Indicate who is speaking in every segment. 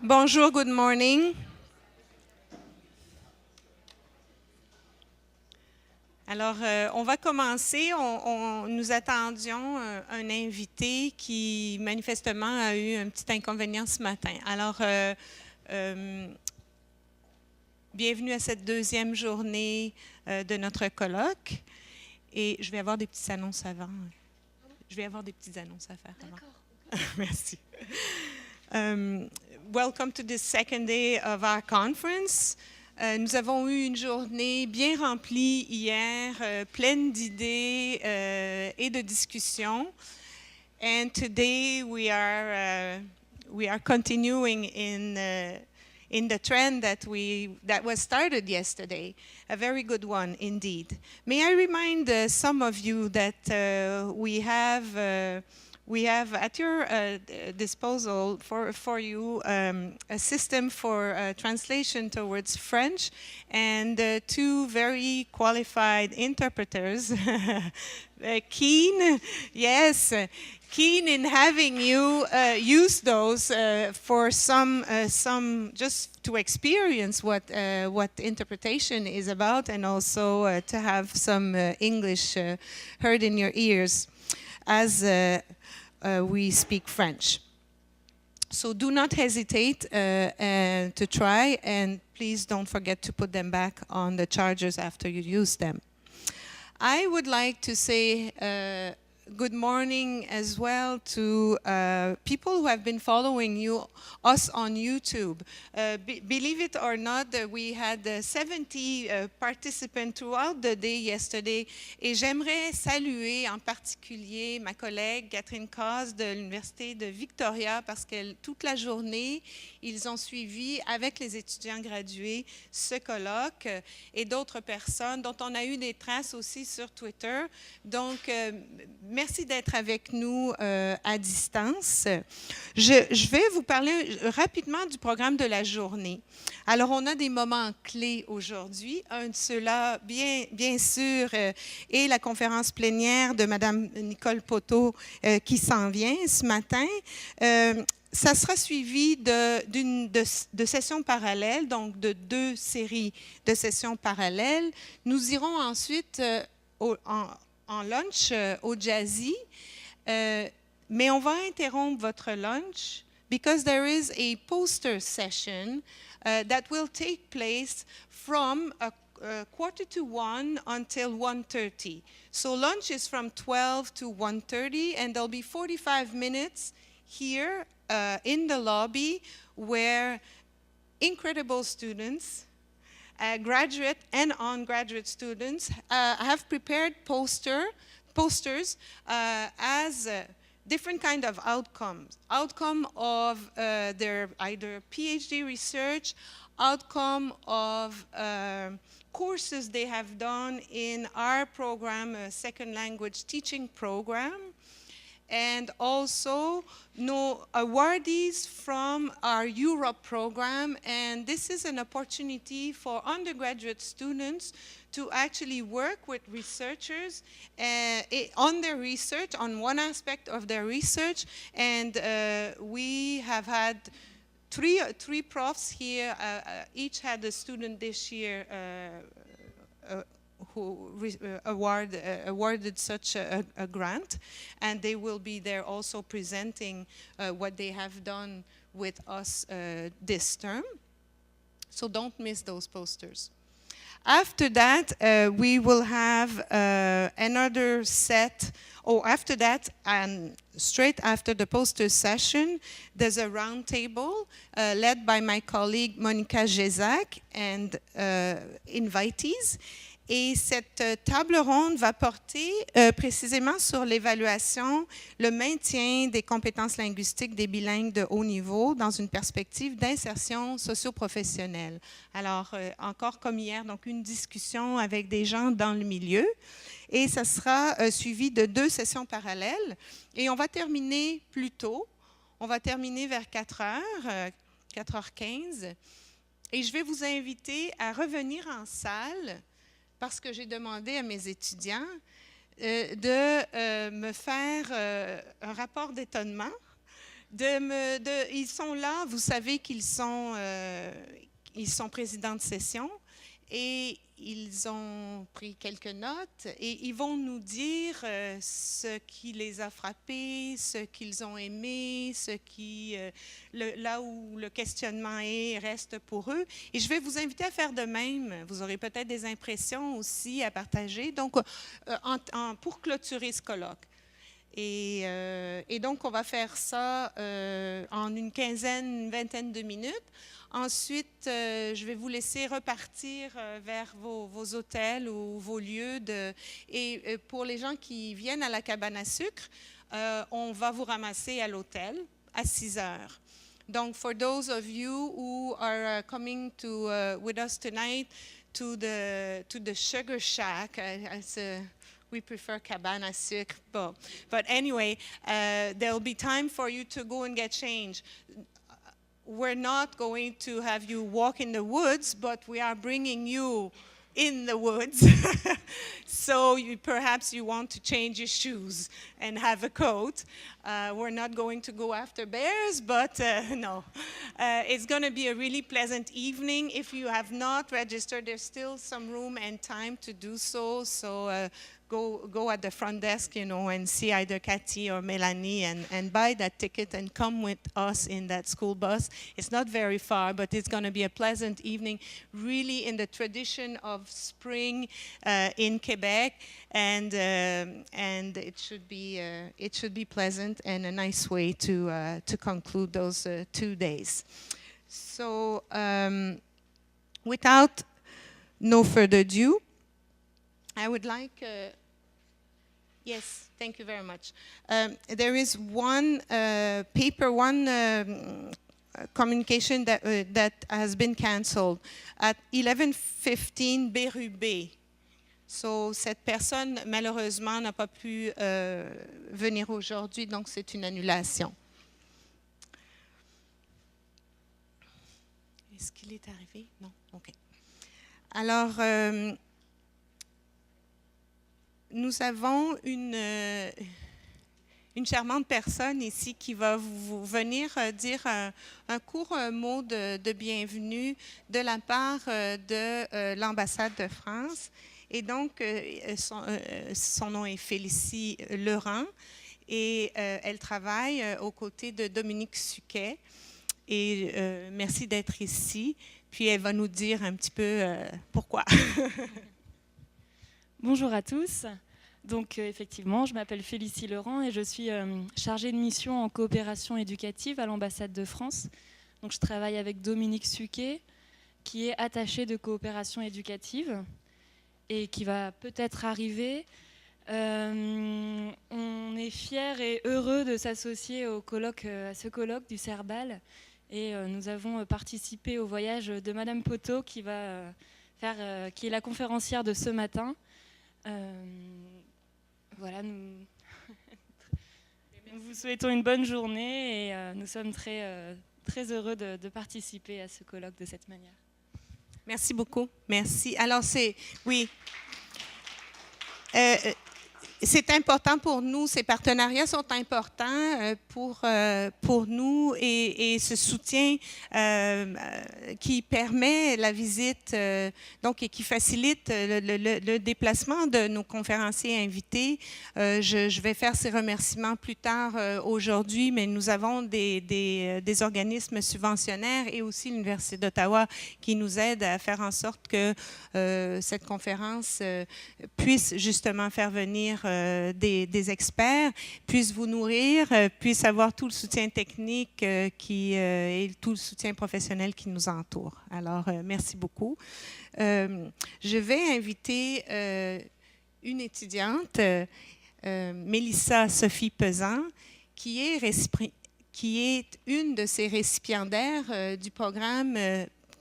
Speaker 1: Bonjour, good morning. Alors, on va commencer. Nous attendions un invité qui, manifestement, a eu un petit inconvénient ce matin. Alors, bienvenue à cette deuxième journée de notre colloque. Et je vais avoir des petites annonces avant. Je vais avoir des petites annonces à faire avant. Merci. Welcome to this second day of our conference. Nous avons eu une journée bien remplie hier, pleine d'idées et de discussions. And today we are continuing in the trend that was started yesterday, a very good one indeed. May I remind some of you that we have at your disposal for you a system for translation towards French and two very qualified interpreters, keen in having you use those for some just to experience what interpretation is about, and also to have some English heard in your ears as we speak French. So do not hesitate to try, and please don't forget to put them back on the chargers after you use them. I would like to say good morning as well to people who have been following us on YouTube. Believe it or not, we had 70 participants throughout the day yesterday, et j'aimerais saluer en particulier ma collègue Catherine Cause de l'Université de Victoria, parce que toute la journée, ils ont suivi avec les étudiants gradués ce colloque et d'autres personnes dont on a eu des traces aussi sur Twitter. Donc, merci d'être avec nous à distance. Je vais vous parler rapidement du programme de la journée. Alors, on a des moments clés aujourd'hui. Un de ceux-là, bien sûr, est la conférence plénière de Mme Nicole Poteau qui s'en vient ce matin. Ça sera suivi de sessions parallèles, donc de 2 séries de sessions parallèles. Nous irons ensuite en lunch au Jazzy, mais on va interrompre votre lunch because there is a poster session that will take place from 12:45 until 1:30. So lunch is from 12 to 1:30, and there'll be 45 minutes here in the lobby where incredible students, graduate and undergraduate students have prepared posters as different kind of outcomes. Outcome of their either PhD research, outcome of courses they have done in our program, second language teaching program, and also awardees from our Europe program. And this is an opportunity for undergraduate students to actually work with researchers on their research, on one aspect of their research. And we have had three profs here, each had a student this year who awarded such a grant, and they will be there also presenting what they have done with us this term. So don't miss those posters. After that, we will have another set. After that, and straight after the poster session, there's a round table led by my colleague Monica Gézac and invitees. Et cette table ronde va porter précisément sur l'évaluation, le maintien des compétences linguistiques des bilingues de haut niveau dans une perspective d'insertion socio-professionnelle. Alors, encore comme hier, donc une discussion avec des gens dans le milieu. Et ça sera suivi de 2 sessions parallèles. Et on va terminer plus tôt. On va terminer vers 4 heures, 4h15. Et je vais vous inviter à revenir en salle, parce que j'ai demandé à mes étudiants de me faire un rapport d'étonnement Ils sont là, vous savez qu'ils sont présidents de session et ils ont pris quelques notes et ils vont nous dire ce qui les a frappés, ce qu'ils ont aimé, là où le questionnement reste pour eux. Et je vais vous inviter à faire de même. Vous aurez peut-être des impressions aussi à partager. Donc, pour clôturer ce colloque. Et donc, on va faire ça en une vingtaine de minutes. Ensuite, je vais vous laisser repartir vers vos hôtels ou vos lieux. Et pour les gens qui viennent à la cabane à sucre, on va vous ramasser à l'hôtel à 6 heures. Donc, for those of you who are coming with us tonight to the Sugar Shack, we prefer cabane à sucre, but anyway, there'll be time for you to go and get change. We're not going to have you walk in the woods, but we are bringing you in the woods. So perhaps you want to change your shoes and have a coat. We're not going to go after bears, but no. It's going to be a really pleasant evening. If you have not registered, there's still some room and time to do so. So go at the front desk, and see either Cathy or Melanie and buy that ticket and come with us in that school bus. It's not very far, but it's going to be a pleasant evening, really in the tradition of spring in Quebec, and it should be pleasant and a nice way to conclude those 2 days. So, without no further ado, I would like. Yes, thank you very much. There is one paper, communication that has been canceled at 11:15 Bérubé. So, cette personne, malheureusement, n'a pas pu venir aujourd'hui, donc c'est une annulation. Est-ce qu'il est arrivé? Non? OK. Alors, nous avons une charmante personne ici qui va vous venir dire un court mot de bienvenue de la part de l'ambassade de France. Et donc, son nom est Félicie Laurent et elle travaille aux côtés de Dominique Suquet. Et merci d'être ici. Puis elle va nous dire un petit peu pourquoi.
Speaker 2: Bonjour à tous. Donc effectivement, je m'appelle Félicie Laurent et je suis chargée de mission en coopération éducative à l'ambassade de France. Donc je travaille avec Dominique Suquet, qui est attaché de coopération éducative et qui va peut-être arriver. On est fiers et heureux de s'associer à ce colloque du CERBAL et nous avons participé au voyage de Madame Poteau qui est la conférencière de ce matin. Voilà, nous vous souhaitons une bonne journée et nous sommes très heureux de participer à ce colloque de cette manière.
Speaker 1: Merci beaucoup. Merci. Alors, oui. C'est important pour nous, ces partenariats sont importants pour nous et ce soutien qui permet la visite donc, et qui facilite le déplacement de nos conférenciers invités. Je vais faire ces remerciements plus tard aujourd'hui, mais nous avons des organismes subventionnaires et aussi l'Université d'Ottawa qui nous aident à faire en sorte que cette conférence puisse justement faire venir des experts, puissent vous nourrir, puissent avoir tout le soutien technique et tout le soutien professionnel qui nous entoure. Alors, merci beaucoup. Je vais inviter une étudiante, Mélissa Sophie Pesant, qui est une de ces récipiendaires du programme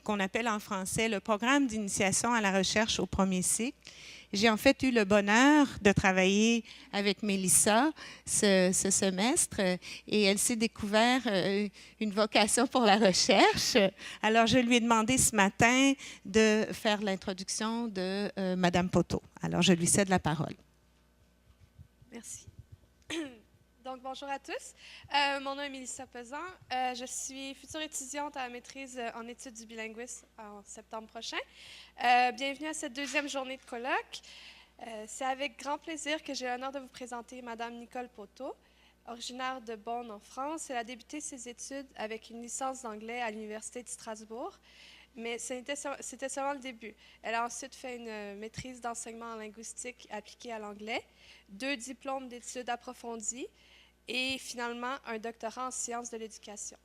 Speaker 1: qu'on appelle en français le programme d'initiation à la recherche au premier cycle. J'ai en fait eu le bonheur de travailler avec Mélissa ce semestre et elle s'est découvert une vocation pour la recherche. Alors, je lui ai demandé ce matin de faire l'introduction de Madame Poteau. Alors, je lui cède la parole.
Speaker 3: Merci. Donc, bonjour à tous. Mon nom est Mélissa Pesan. Je suis future étudiante à la maîtrise en études du bilinguisme en septembre prochain. Bienvenue à cette deuxième journée de colloque. C'est avec grand plaisir que j'ai l'honneur de vous présenter Madame Nicole Poteau. Originaire de Bonn en France, elle a débuté ses études avec une licence d'anglais à l'Université de Strasbourg. Mais c'était seulement le début. Elle a ensuite fait une maîtrise d'enseignement en linguistique appliquée à l'anglais, 2 diplômes d'études approfondies et finalement un doctorat en sciences de l'éducation.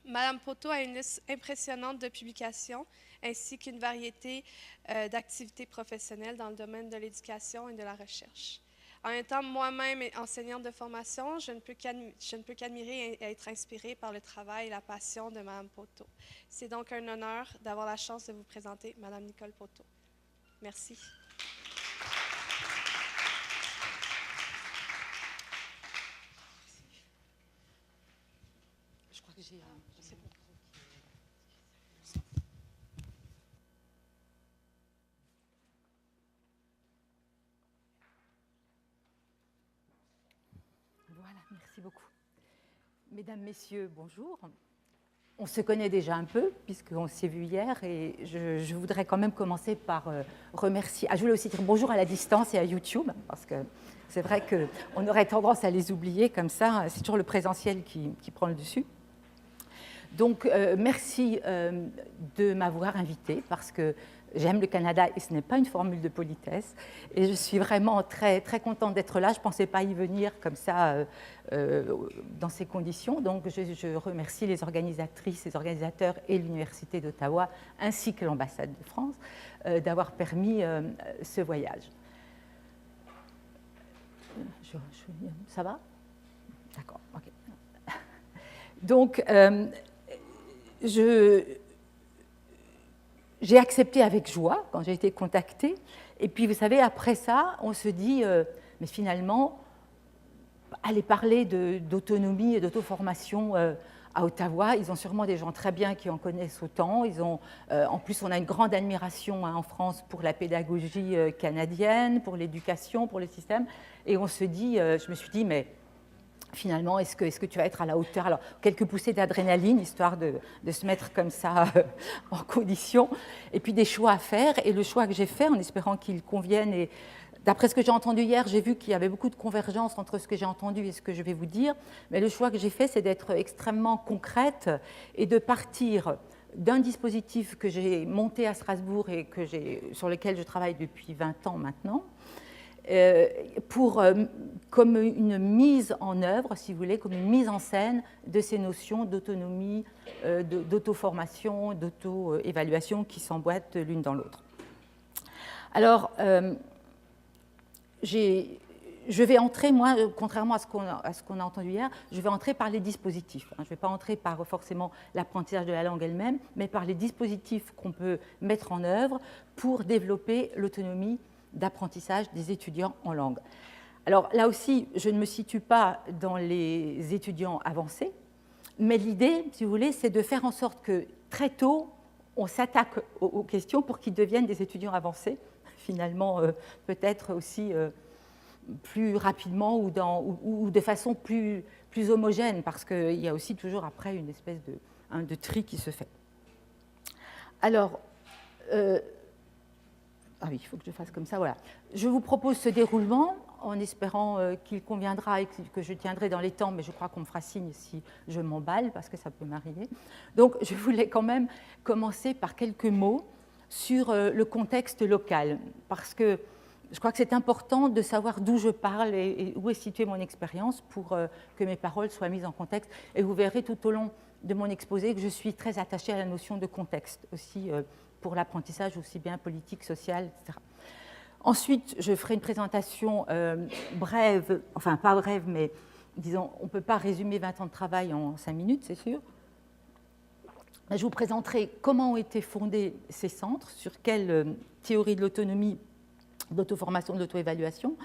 Speaker 3: Madame Poteau a une liste impressionnante de publications ainsi qu'une variété d'activités professionnelles dans le domaine de l'éducation et de la recherche. En étant moi-même enseignante de formation, je ne peux qu'admirer et être inspirée par le travail et la passion de Mme Poteau. C'est donc un honneur d'avoir la chance de vous présenter Mme Nicole Poteau. Merci.
Speaker 4: Je crois que j'ai c'est bon. Voilà, merci beaucoup. Mesdames, Messieurs, bonjour. On se connaît déjà un peu, puisqu'on s'est vu hier, et je voudrais quand même commencer par remercier... je voulais aussi dire bonjour à la distance et à YouTube, parce que c'est vrai qu'on aurait tendance à les oublier comme ça, c'est toujours le présentiel qui prend le dessus. Donc, merci de m'avoir invitée, parce que j'aime le Canada et ce n'est pas une formule de politesse. Et je suis vraiment très, très contente d'être là. Je ne pensais pas y venir comme ça, dans ces conditions. Donc, je remercie les organisatrices, les organisateurs et l'Université d'Ottawa, ainsi que l'ambassade de France, d'avoir permis ce voyage. Ça va? D'accord, ok. Donc, j'ai accepté avec joie quand j'ai été contactée. Et puis, vous savez, après ça, on se dit, mais finalement, aller parler d'autonomie et d'auto-formation à Ottawa, ils ont sûrement des gens très bien qui en connaissent autant. En plus, on a une grande admiration en France pour la pédagogie canadienne, pour l'éducation, pour le système. Et on se dit, je me suis dit, mais finalement, est-ce que tu vas être à la hauteur? Alors, quelques poussées d'adrénaline, histoire de se mettre comme ça en condition, et puis des choix à faire. Et le choix que j'ai fait, en espérant qu'il convienne, et d'après ce que j'ai entendu hier, j'ai vu qu'il y avait beaucoup de convergence entre ce que j'ai entendu et ce que je vais vous dire. Mais le choix que j'ai fait, c'est d'être extrêmement concrète et de partir d'un dispositif que j'ai monté à Strasbourg et sur lequel je travaille depuis 20 ans maintenant, comme une mise en œuvre, si vous voulez, comme une mise en scène de ces notions d'autonomie, d'auto-formation, d'auto-évaluation qui s'emboîtent l'une dans l'autre. Alors, je vais entrer, moi, contrairement à ce qu'on a entendu hier, je vais entrer par les dispositifs. Je ne vais pas entrer par forcément l'apprentissage de la langue elle-même, mais par les dispositifs qu'on peut mettre en œuvre pour développer l'autonomie d'apprentissage des étudiants en langue. Alors là aussi, je ne me situe pas dans les étudiants avancés, mais l'idée, si vous voulez, c'est de faire en sorte que très tôt, on s'attaque aux questions pour qu'ils deviennent des étudiants avancés, finalement peut-être aussi plus rapidement ou de façon plus homogène, parce qu'il y a aussi toujours après une espèce de tri qui se fait. Alors, oui, il faut que je fasse comme ça, voilà. Je vous propose ce déroulement en espérant qu'il conviendra et que je tiendrai dans les temps, mais je crois qu'on me fera signe si je m'emballe, parce que ça peut m'arriver. Donc, je voulais quand même commencer par quelques mots sur le contexte local, parce que je crois que c'est important de savoir d'où je parle et où est située mon expérience pour que mes paroles soient mises en contexte. Et vous verrez tout au long de mon exposé que je suis très attachée à la notion de contexte aussi, pour l'apprentissage aussi bien politique, social, etc. Ensuite, je ferai une présentation brève, enfin pas brève, mais disons, on ne peut pas résumer 20 ans de travail en 5 minutes, c'est sûr. Je vous présenterai comment ont été fondés ces centres, sur quelle théorie de l'autonomie, d'auto-formation, de l'auto-évaluation.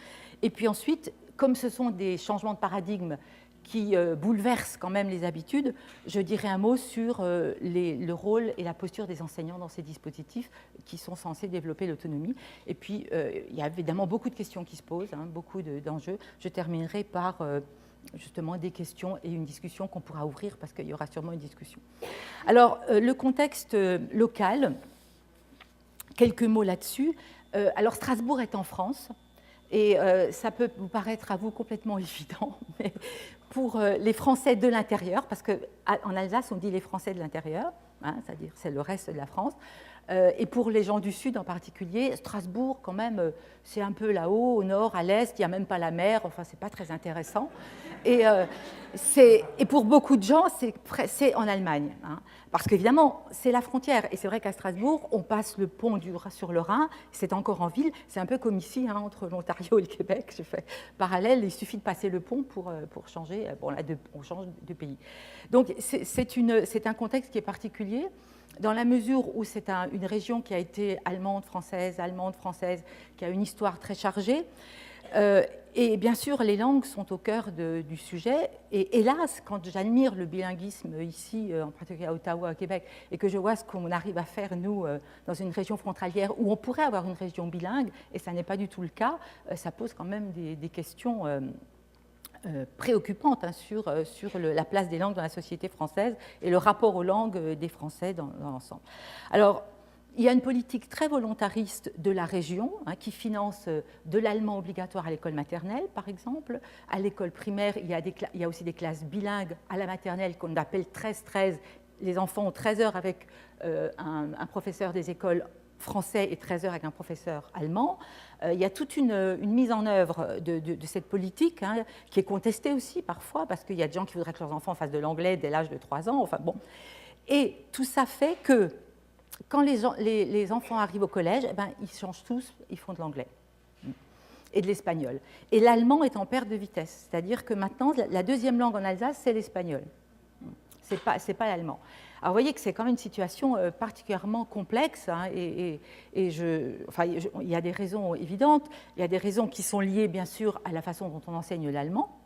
Speaker 4: Et puis ensuite, comme ce sont des changements de paradigme qui bouleverse quand même les habitudes, je dirai un mot sur le rôle et la posture des enseignants dans ces dispositifs qui sont censés développer l'autonomie. Et puis, il y a évidemment beaucoup de questions qui se posent, beaucoup d'enjeux. Je terminerai par justement des questions et une discussion qu'on pourra ouvrir parce qu'il y aura sûrement une discussion. Alors, le contexte local, quelques mots là-dessus. Alors, Strasbourg est en France et ça peut vous paraître à vous complètement évident, mais pour les Français de l'intérieur, parce qu'en Alsace, on dit les Français de l'intérieur, hein, c'est-à-dire c'est le reste de la France, et pour les gens du Sud en particulier, Strasbourg, quand même, c'est un peu là-haut, au nord, à l'est, il n'y a même pas la mer, enfin, c'est pas très intéressant. Et pour beaucoup de gens, c'est en Allemagne, hein, parce qu'évidemment, c'est la frontière. Et c'est vrai qu'à Strasbourg, on passe le pont sur le Rhin, c'est encore en ville, c'est un peu comme ici, hein, entre l'Ontario et le Québec, je fais parallèle, il suffit de passer le pont pour changer, bon là, on change de pays. Donc, c'est un contexte qui est particulier, dans la mesure où c'est une région qui a été allemande, française, qui a une histoire très chargée. Et bien sûr, les langues sont au cœur du sujet. Et hélas, quand j'admire le bilinguisme ici, en particulier à Ottawa, au Québec, et que je vois ce qu'on arrive à faire, nous, dans une région frontalière où on pourrait avoir une région bilingue, et ça n'est pas du tout le cas, ça pose quand même des questions préoccupante, hein, sur la place des langues dans la société française et le rapport aux langues des Français dans l'ensemble. Alors, il y a une politique très volontariste de la région, hein, qui finance de l'allemand obligatoire à l'école maternelle, par exemple. À l'école primaire, il y a aussi des classes bilingues à la maternelle qu'on appelle 13-13. Les enfants ont 13 heures avec un professeur des écoles français et 13 heures avec un professeur allemand. Il y a toute une mise en œuvre de cette politique, hein, qui est contestée aussi parfois, parce qu'il y a des gens qui voudraient que leurs enfants fassent de l'anglais dès l'âge de 3 ans. Enfin, bon. Et tout ça fait que quand les enfants arrivent au collège, eh ben, ils changent tous, ils font de l'anglais et de l'espagnol. Et l'allemand est en perte de vitesse, c'est-à-dire que maintenant, la deuxième langue en Alsace, c'est l'espagnol. C'est pas l'allemand. Alors, vous voyez que c'est quand même une situation particulièrement complexe, hein, il y a des raisons évidentes, il y a des raisons qui sont liées, bien sûr, à la façon dont on enseigne l'allemand.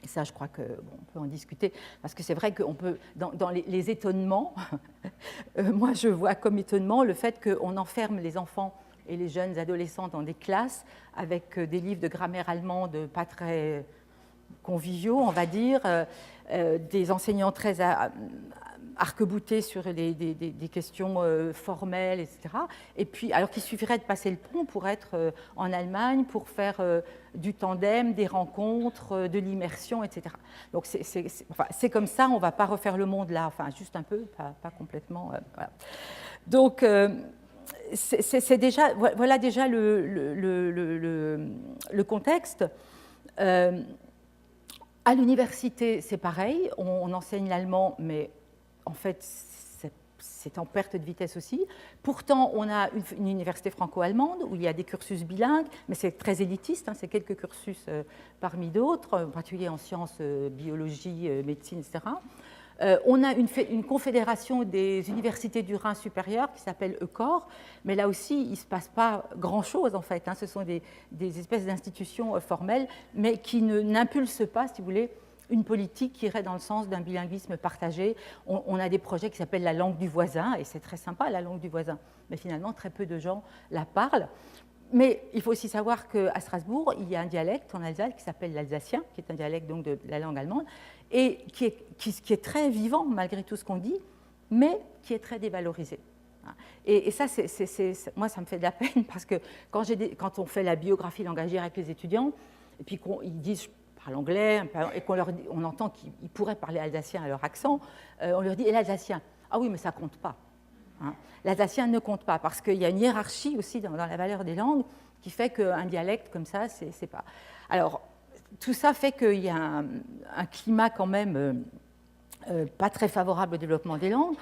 Speaker 4: Et ça, je crois qu'on peut en discuter, parce que c'est vrai qu'on peut, dans les étonnements, moi, je vois comme étonnement le fait qu'on enferme les enfants et les jeunes adolescents dans des classes avec des livres de grammaire allemande pas très conviviaux, on va dire, des enseignants très arc-boutés sur des questions formelles, etc. Et puis, alors qu'il suffirait de passer le pont pour être en Allemagne, pour faire du tandem, des rencontres, de l'immersion, etc. Donc, c'est comme ça, on ne va pas refaire le monde là, enfin, juste un peu, pas complètement. Voilà. Donc, c'est déjà, voilà déjà le contexte. À l'université, c'est pareil, on enseigne l'allemand, mais en fait, c'est en perte de vitesse aussi. Pourtant, on a une université franco-allemande où il y a des cursus bilingues, mais c'est très élitiste, hein, c'est quelques cursus parmi d'autres, en particulier en sciences, biologie, médecine, etc. On a une confédération des universités du Rhin supérieur qui s'appelle ECOR, mais là aussi, il ne se passe pas grand-chose, en fait, hein. Ce sont des espèces d'institutions formelles, mais qui n'impulsent pas, si vous voulez, une politique qui irait dans le sens d'un bilinguisme partagé. On a des projets qui s'appellent la langue du voisin, et c'est très sympa, la langue du voisin, mais finalement, très peu de gens la parlent. Mais il faut aussi savoir qu'à Strasbourg, il y a un dialecte en Alsace qui s'appelle l'alsacien, qui est un dialecte donc de la langue allemande, et qui est très vivant malgré tout ce qu'on dit, mais qui est très dévalorisé. Et ça, moi, ça me fait de la peine, parce que quand on fait la biographie langagière avec les étudiants, et puis qu'ils disent je parle anglais, et qu'on entend qu'ils pourraient parler alsacien à leur accent, on leur dit « et l'alsacien ?» Ah oui, mais ça ne compte pas. Hein. L'alsacien ne compte pas, parce qu'il y a une hiérarchie aussi dans la valeur des langues qui fait qu'un dialecte comme ça, c'est pas... Alors, tout ça fait qu'il y a un climat quand même pas très favorable au développement des langues.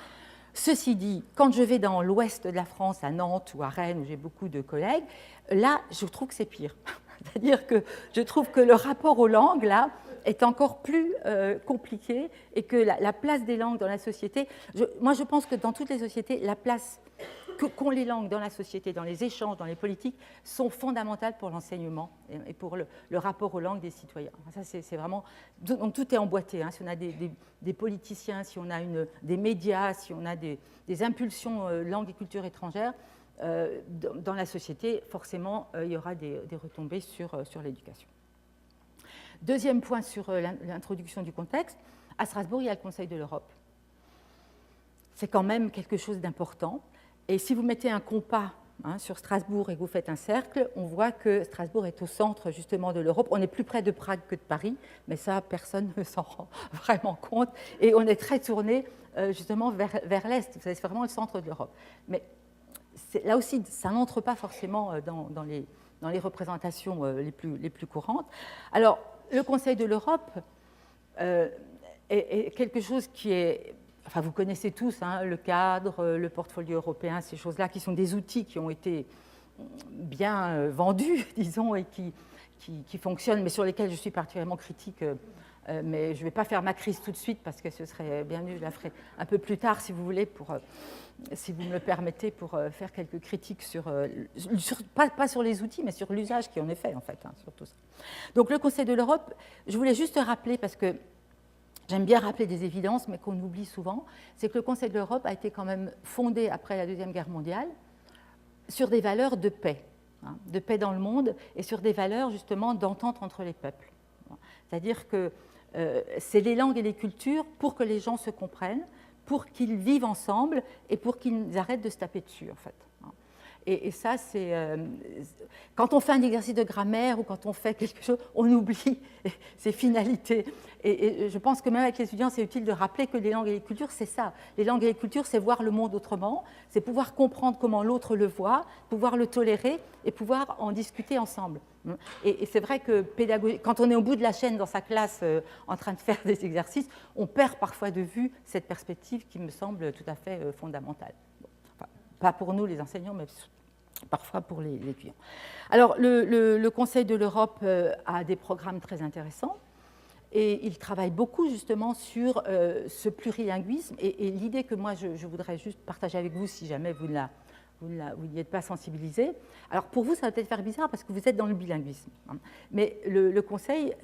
Speaker 4: Ceci dit, quand je vais dans l'ouest de la France, à Nantes ou à Rennes, où j'ai beaucoup de collègues, là, je trouve que c'est pire. C'est-à-dire que je trouve que le rapport aux langues, là, est encore plus compliqué, et que la place des langues dans la société... Moi, je pense que dans toutes les sociétés, la place qu'ont les langues dans la société, dans les échanges, dans les politiques, sont fondamentales pour l'enseignement et pour le rapport aux langues des citoyens. Ça, c'est vraiment... Donc, tout est emboîté. Hein. Si on a des politiciens, si on a des médias, si on a des impulsions langue et culture étrangères, dans la société, forcément, il y aura des retombées sur l'éducation. Deuxième point sur l'introduction du contexte, à Strasbourg, il y a le Conseil de l'Europe. C'est quand même quelque chose d'important. Et si vous mettez un compas sur Strasbourg et que vous faites un cercle, on voit que Strasbourg est au centre justement de l'Europe. On est plus près de Prague que de Paris, mais ça, personne ne s'en rend vraiment compte. Et on est très tourné justement vers l'Est. C'est vraiment le centre de l'Europe. Mais là aussi, ça n'entre pas forcément dans les représentations les plus courantes. Alors, le Conseil de l'Europe est quelque chose qui est... Enfin, vous connaissez tous le cadre, le portfolio européen, ces choses-là, qui sont des outils qui ont été bien vendus, disons, et qui fonctionnent, mais sur lesquels je suis particulièrement critique. Mais je ne vais pas faire ma crise tout de suite, parce que ce serait bien mieux, je la ferai un peu plus tard, si vous voulez, si vous me le permettez, pour faire quelques critiques pas sur les outils, mais sur l'usage qui en est fait, en fait, sur tout ça. Donc, le Conseil de l'Europe, je voulais juste rappeler, parce que j'aime bien rappeler des évidences, mais qu'on oublie souvent, c'est que le Conseil de l'Europe a été quand même fondé après la Deuxième Guerre mondiale sur des valeurs de paix dans le monde, et sur des valeurs justement d'entente entre les peuples. C'est-à-dire que c'est les langues et les cultures pour que les gens se comprennent, pour qu'ils vivent ensemble et pour qu'ils arrêtent de se taper dessus, en fait. Et ça, c'est... quand on fait un exercice de grammaire ou quand on fait quelque chose, on oublie ces finalités. Et je pense que même avec les étudiants, c'est utile de rappeler que les langues et les cultures, c'est ça. Les langues et les cultures, c'est voir le monde autrement, c'est pouvoir comprendre comment l'autre le voit, pouvoir le tolérer et pouvoir en discuter ensemble. Et c'est vrai que quand on est au bout de la chaîne dans sa classe en train de faire des exercices, on perd parfois de vue cette perspective qui me semble tout à fait fondamentale. Enfin, pas pour nous les enseignants, mais parfois pour les étudiants. Alors, le Conseil de l'Europe a des programmes très intéressants et il travaille beaucoup justement sur ce plurilinguisme et l'idée que moi je voudrais juste partager avec vous si jamais vous n'y êtes pas sensibilisé. Alors pour vous, ça va peut-être faire bizarre parce que vous êtes dans le bilinguisme. Mais le Conseil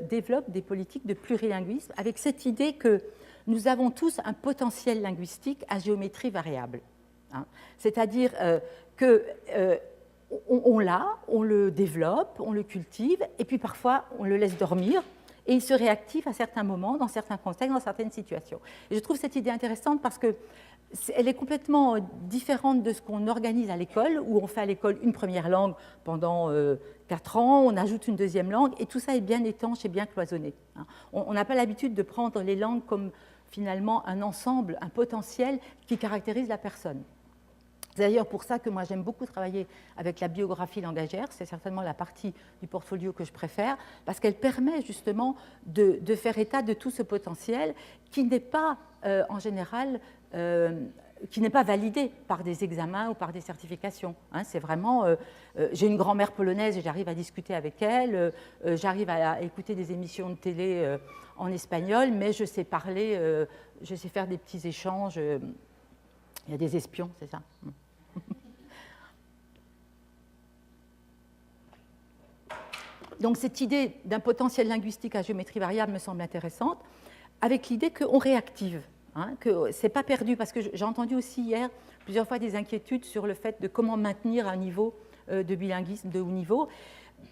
Speaker 4: développe des politiques de plurilinguisme avec cette idée que nous avons tous un potentiel linguistique à géométrie variable. C'est-à-dire qu'on l'a, on le développe, on le cultive, et puis parfois on le laisse dormir, et il se réactive à certains moments, dans certains contextes, dans certaines situations. Et je trouve cette idée intéressante parce qu'elle est complètement différente de ce qu'on organise à l'école, où on fait à l'école une première langue pendant 4 ans, on ajoute une deuxième langue, et tout ça est bien étanche et bien cloisonné. On n'a pas l'habitude de prendre les langues comme finalement un ensemble, un potentiel qui caractérise la personne. C'est d'ailleurs pour ça que moi j'aime beaucoup travailler avec la biographie langagière, c'est certainement la partie du portfolio que je préfère, parce qu'elle permet justement de faire état de tout ce potentiel qui n'est pas en général, qui n'est pas validé par des examens ou par des certifications. C'est vraiment, j'ai une grand-mère polonaise et j'arrive à discuter avec elle, j'arrive à écouter des émissions de télé en espagnol, mais je sais parler, je sais faire des petits échanges. Il y a des espions, c'est ça. Donc cette idée d'un potentiel linguistique à géométrie variable me semble intéressante, avec l'idée qu'on réactive, que ce n'est pas perdu, parce que j'ai entendu aussi hier plusieurs fois des inquiétudes sur le fait de comment maintenir un niveau de bilinguisme de haut niveau.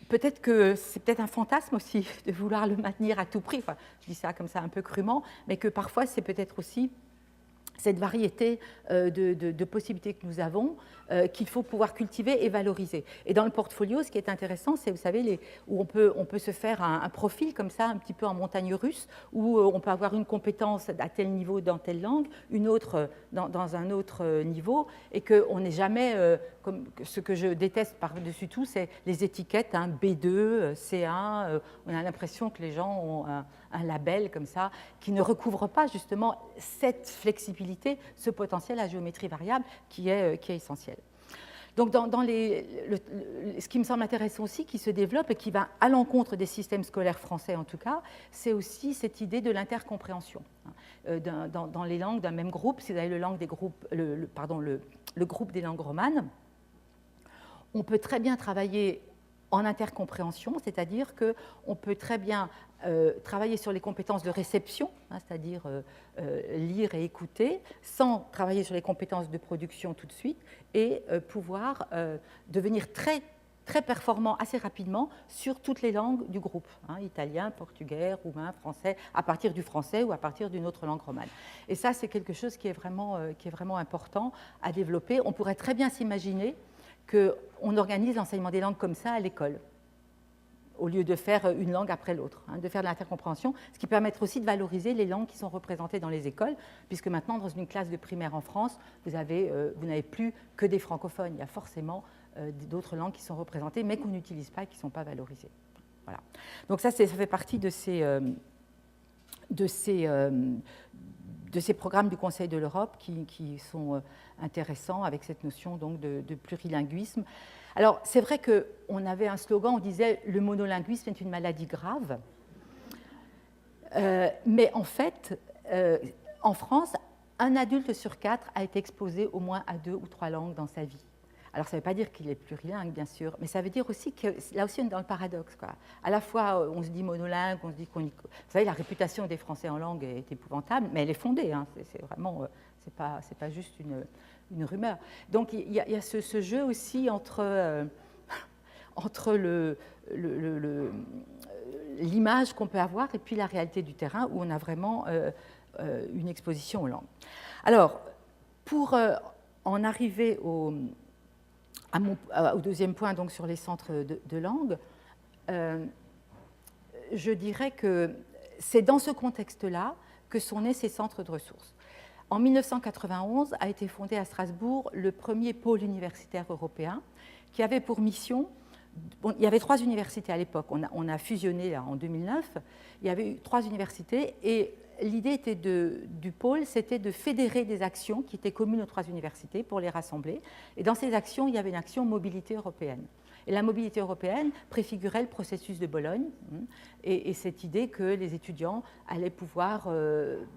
Speaker 4: Peut-être que c'est peut-être un fantasme aussi de vouloir le maintenir à tout prix, enfin, je dis ça comme ça un peu crûment, mais que parfois c'est peut-être aussi cette variété de possibilités que nous avons, qu'il faut pouvoir cultiver et valoriser. Et dans le portfolio, ce qui est intéressant, c'est, vous savez, où on peut se faire un profil comme ça, un petit peu en montagne russe, où on peut avoir une compétence à tel niveau dans telle langue, une autre dans un autre niveau, et qu'on n'est jamais, comme ce que je déteste par-dessus tout, c'est les étiquettes, B2, C1, on a l'impression que les gens ont un label comme ça, qui ne recouvre pas justement cette flexibilité, ce potentiel à géométrie variable qui est essentiel. Donc, ce qui me semble intéressant aussi, qui se développe et qui va à l'encontre des systèmes scolaires français en tout cas, c'est aussi cette idée de l'intercompréhension. Dans les langues d'un même groupe, si vous avez le groupe des langues romanes, on peut très bien travailler en intercompréhension, c'est-à-dire qu'on peut très bien travailler sur les compétences de réception, c'est-à-dire lire et écouter, sans travailler sur les compétences de production tout de suite, et pouvoir devenir très très performant assez rapidement sur toutes les langues du groupe, italien, portugais, roumain, français, à partir du français ou à partir d'une autre langue romane. Et ça, c'est quelque chose qui est vraiment important à développer. On pourrait très bien s'imaginer qu'on organise l'enseignement des langues comme ça à l'école, au lieu de faire une langue après l'autre, de faire de l'intercompréhension, ce qui permettrait aussi de valoriser les langues qui sont représentées dans les écoles, puisque maintenant, dans une classe de primaire en France, vous n'avez plus que des francophones. Il y a forcément d'autres langues qui sont représentées, mais qu'on n'utilise pas et qui ne sont pas valorisées. Voilà. Donc ça fait partie de ces programmes du Conseil de l'Europe qui sont intéressants avec cette notion donc, de plurilinguisme. Alors, c'est vrai qu'on avait un slogan, on disait « le monolinguisme est une maladie grave ». Mais en fait, en France, un adulte sur 4 a été exposé au moins à 2 ou 3 langues dans sa vie. Alors, ça ne veut pas dire qu'il est plurilingue, bien sûr, mais ça veut dire aussi que, là aussi, on est dans le paradoxe, quoi. À la fois, on se dit monolingue, on se dit qu'on y... Vous savez, la réputation des Français en langue est épouvantable, mais elle est fondée, c'est vraiment... c'est pas juste une rumeur. Donc, il y a ce jeu aussi entre l'image qu'on peut avoir et puis la réalité du terrain, où on a vraiment une exposition aux langues. Alors, pour en arriver au deuxième point, donc sur les centres de langue, je dirais que c'est dans ce contexte-là que sont nés ces centres de ressources. En 1991 a été fondé à Strasbourg le premier pôle universitaire européen qui avait pour mission, il y avait 3 universités à l'époque, on a fusionné là, en 2009, il y avait eu 3 universités et l'idée du pôle, c'était de fédérer des actions qui étaient communes aux 3 universités pour les rassembler. Et dans ces actions, il y avait une action mobilité européenne. Et la mobilité européenne préfigurait le processus de Bologne et cette idée que les étudiants allaient pouvoir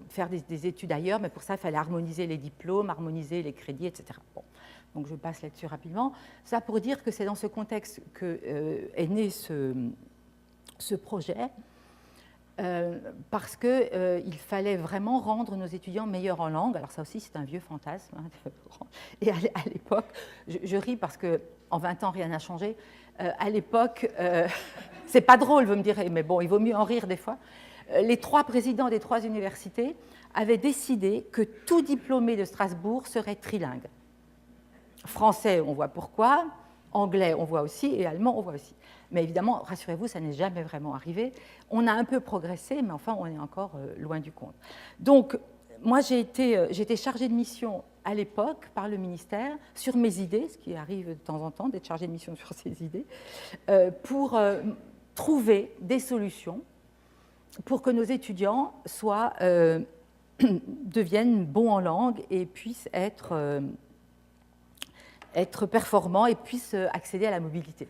Speaker 4: faire des études ailleurs, mais pour ça, il fallait harmoniser les diplômes, harmoniser les crédits, etc. Bon. Donc je passe là-dessus rapidement. Ça pour dire que c'est dans ce contexte qu'est né ce projet, parce qu'il fallait vraiment rendre nos étudiants meilleurs en langue. Alors ça aussi, c'est un vieux fantasme. Et à l'époque, je ris parce qu'en 20 ans, rien n'a changé. À l'époque, c'est pas drôle, vous me direz, mais bon, il vaut mieux en rire des fois. Les 3 présidents des 3 universités avaient décidé que tout diplômé de Strasbourg serait trilingue. Français, on voit pourquoi. Anglais, on voit aussi. Et allemand, on voit aussi. Mais évidemment, rassurez-vous, ça n'est jamais vraiment arrivé. On a un peu progressé, mais enfin, on est encore loin du compte. Donc, moi, j'ai été chargée de mission à l'époque par le ministère sur mes idées, ce qui arrive de temps en temps d'être chargée de mission sur ses idées, pour trouver des solutions pour que nos étudiants deviennent bons en langue et puissent être performants et puissent accéder à la mobilité.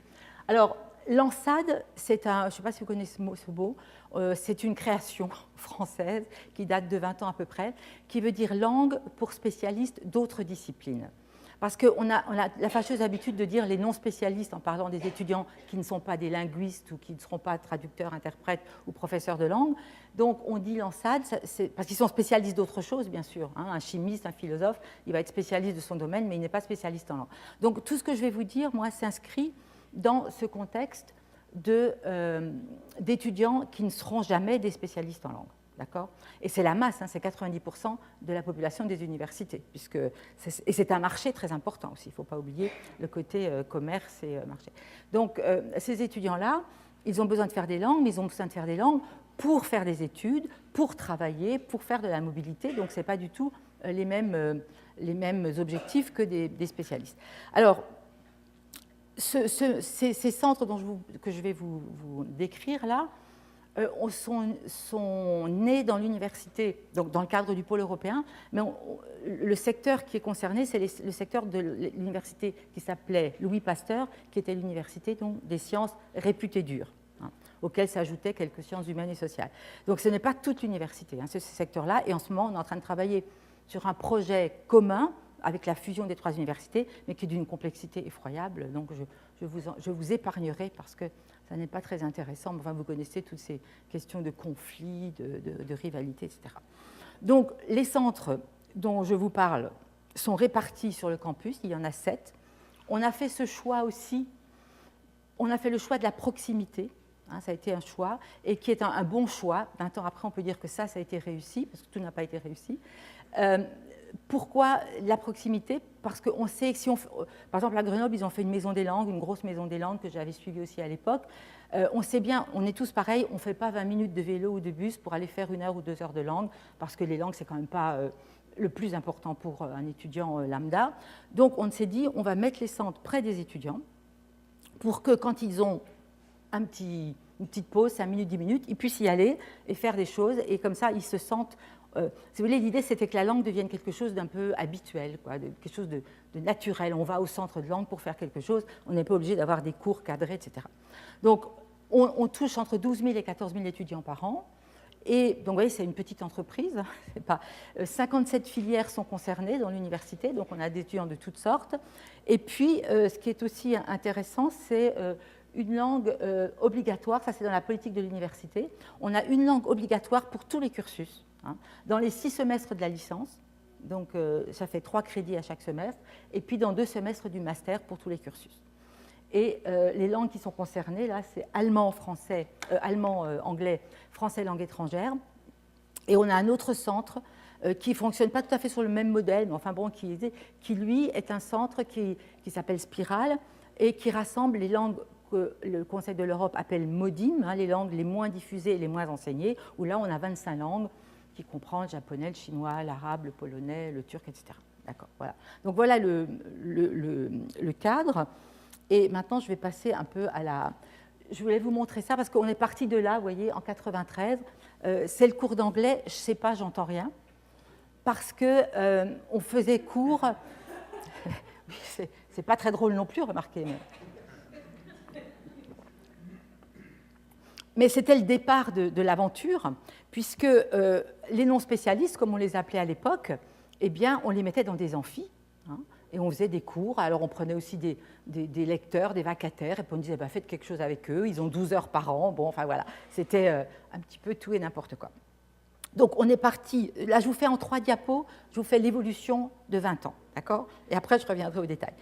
Speaker 4: Alors, l'ANSAD, je ne sais pas si vous connaissez ce mot, c'est une création française qui date de 20 ans à peu près, qui veut dire langue pour spécialistes d'autres disciplines. Parce qu'on a la fâcheuse habitude de dire les non-spécialistes en parlant des étudiants qui ne sont pas des linguistes ou qui ne seront pas traducteurs, interprètes ou professeurs de langue. Donc on dit l'ANSAD, parce qu'ils sont spécialistes d'autre chose, bien sûr. Un chimiste, un philosophe, il va être spécialiste de son domaine, mais il n'est pas spécialiste en langue. Donc tout ce que je vais vous dire, moi, s'inscrit dans ce contexte d'étudiants qui ne seront jamais des spécialistes en langue. D'accord ? Et c'est la masse, c'est 90% de la population des universités, et c'est un marché très important aussi, il ne faut pas oublier le côté commerce et marché. Donc ces étudiants-là, ils ont besoin de faire des langues, mais ils ont besoin de faire des langues pour faire des études, pour travailler, pour faire de la mobilité, donc ce n'est pas du tout les mêmes objectifs que des spécialistes. Alors, ces centres que je vais vous décrire là, sont nés dans l'université, donc dans le cadre du pôle européen, mais le secteur qui est concerné, c'est le secteur de l'université qui s'appelait Louis Pasteur, qui était l'université des sciences réputées dures, auxquelles s'ajoutaient quelques sciences humaines et sociales. Donc ce n'est pas toute l'université, c'est ce secteur-là, et en ce moment on est en train de travailler sur un projet commun avec la fusion des 3 universités, mais qui est d'une complexité effroyable, donc je vous épargnerai parce que ça n'est pas très intéressant, mais enfin, vous connaissez toutes ces questions de conflits, de rivalité, etc. Donc, les centres dont je vous parle sont répartis sur le campus, il y en a 7. On a fait ce choix aussi on a fait le choix de la proximité, hein, ça a été un choix, et qui est un bon choix. 20 ans après, on peut dire que ça a été réussi, parce que tout n'a pas été réussi. Pourquoi la proximité? Parce qu'on sait que si on... Par exemple, à Grenoble, ils ont fait une maison des langues, une grosse maison des langues que j'avais suivie aussi à l'époque. On sait bien, on est tous pareils, on ne fait pas 20 minutes de vélo ou de bus pour aller faire 1 heure ou 2 heures de langue, parce que les langues, c'est quand même pas le plus important pour un étudiant lambda. Donc, on s'est dit, on va mettre les centres près des étudiants pour que quand ils ont une petite pause, 5 minutes, 10 minutes, ils puissent y aller et faire des choses, et comme ça, ils se sentent... si vous voulez, l'idée, c'était que la langue devienne quelque chose d'un peu habituel, quoi, quelque chose de naturel. On va au centre de langue pour faire quelque chose, on n'est pas obligé d'avoir des cours cadrés, etc. Donc, on touche entre 12 000 et 14 000 étudiants par an. Et donc, vous voyez, c'est une petite entreprise. 57 filières sont concernées dans l'université, donc on a des étudiants de toutes sortes. Et puis, ce qui est aussi intéressant, c'est une langue obligatoire, ça c'est dans la politique de l'université. On a une langue obligatoire pour tous les cursus, hein, dans les 6 semestres de la licence, donc ça fait 3 crédits à chaque semestre, et puis dans 2 semestres du master pour tous les cursus. Et les langues qui sont concernées, là, c'est allemand, français, anglais, français, langue étrangère. Et on a un autre centre qui ne fonctionne pas tout à fait sur le même modèle, mais enfin bon, qui lui, est un centre qui s'appelle Spiral et qui rassemble les langues que le Conseil de l'Europe appelle MODIM, hein, les langues les moins diffusées et les moins enseignées, où là, on a 25 langues qui comprennent le japonais, le chinois, l'arabe, le polonais, le turc, etc. D'accord, voilà. Donc voilà le cadre. Et maintenant, je vais passer un peu à la... Je voulais vous montrer ça parce qu'on est parti de là, vous voyez, en 93. C'est le cours d'anglais, je ne sais pas, j'entends rien. Parce qu'on faisait cours... c'est pas très drôle non plus, remarquez. Mais c'était le départ de l'aventure, puisque les non-spécialistes, comme on les appelait à l'époque, eh bien, on les mettait dans des amphis, hein, et on faisait des cours. Alors, on prenait aussi des lecteurs, des vacataires, et puis on disait, bah, faites quelque chose avec eux, ils ont 12 heures par an. Bon, enfin voilà, c'était un petit peu tout et n'importe quoi. Donc, on est parti, là, je vous fais en 3 diapos, je vous fais l'évolution de 20 ans, d'accord? Et après, je reviendrai au détail.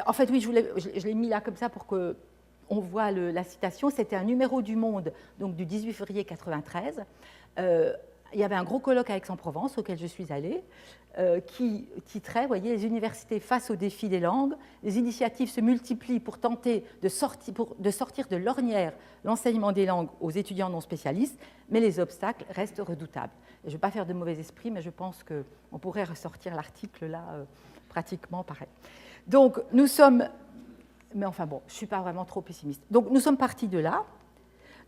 Speaker 4: En fait, oui, je l'ai mis là comme ça pour que on voit la citation. C'était un numéro du Monde, donc du 18 février 1993. Il y avait un gros colloque à Aix-en-Provence auquel je suis allée, qui titrait, vous voyez, les universités face aux défis des langues. Les initiatives se multiplient pour tenter de sortir de l'ornière l'enseignement des langues aux étudiants non spécialistes, mais les obstacles restent redoutables. Et je ne vais pas faire de mauvais esprit, mais je pense qu'on pourrait ressortir l'article là pratiquement pareil. Donc, nous sommes... Mais enfin bon, je ne suis pas vraiment trop pessimiste. Donc, nous sommes partis de là.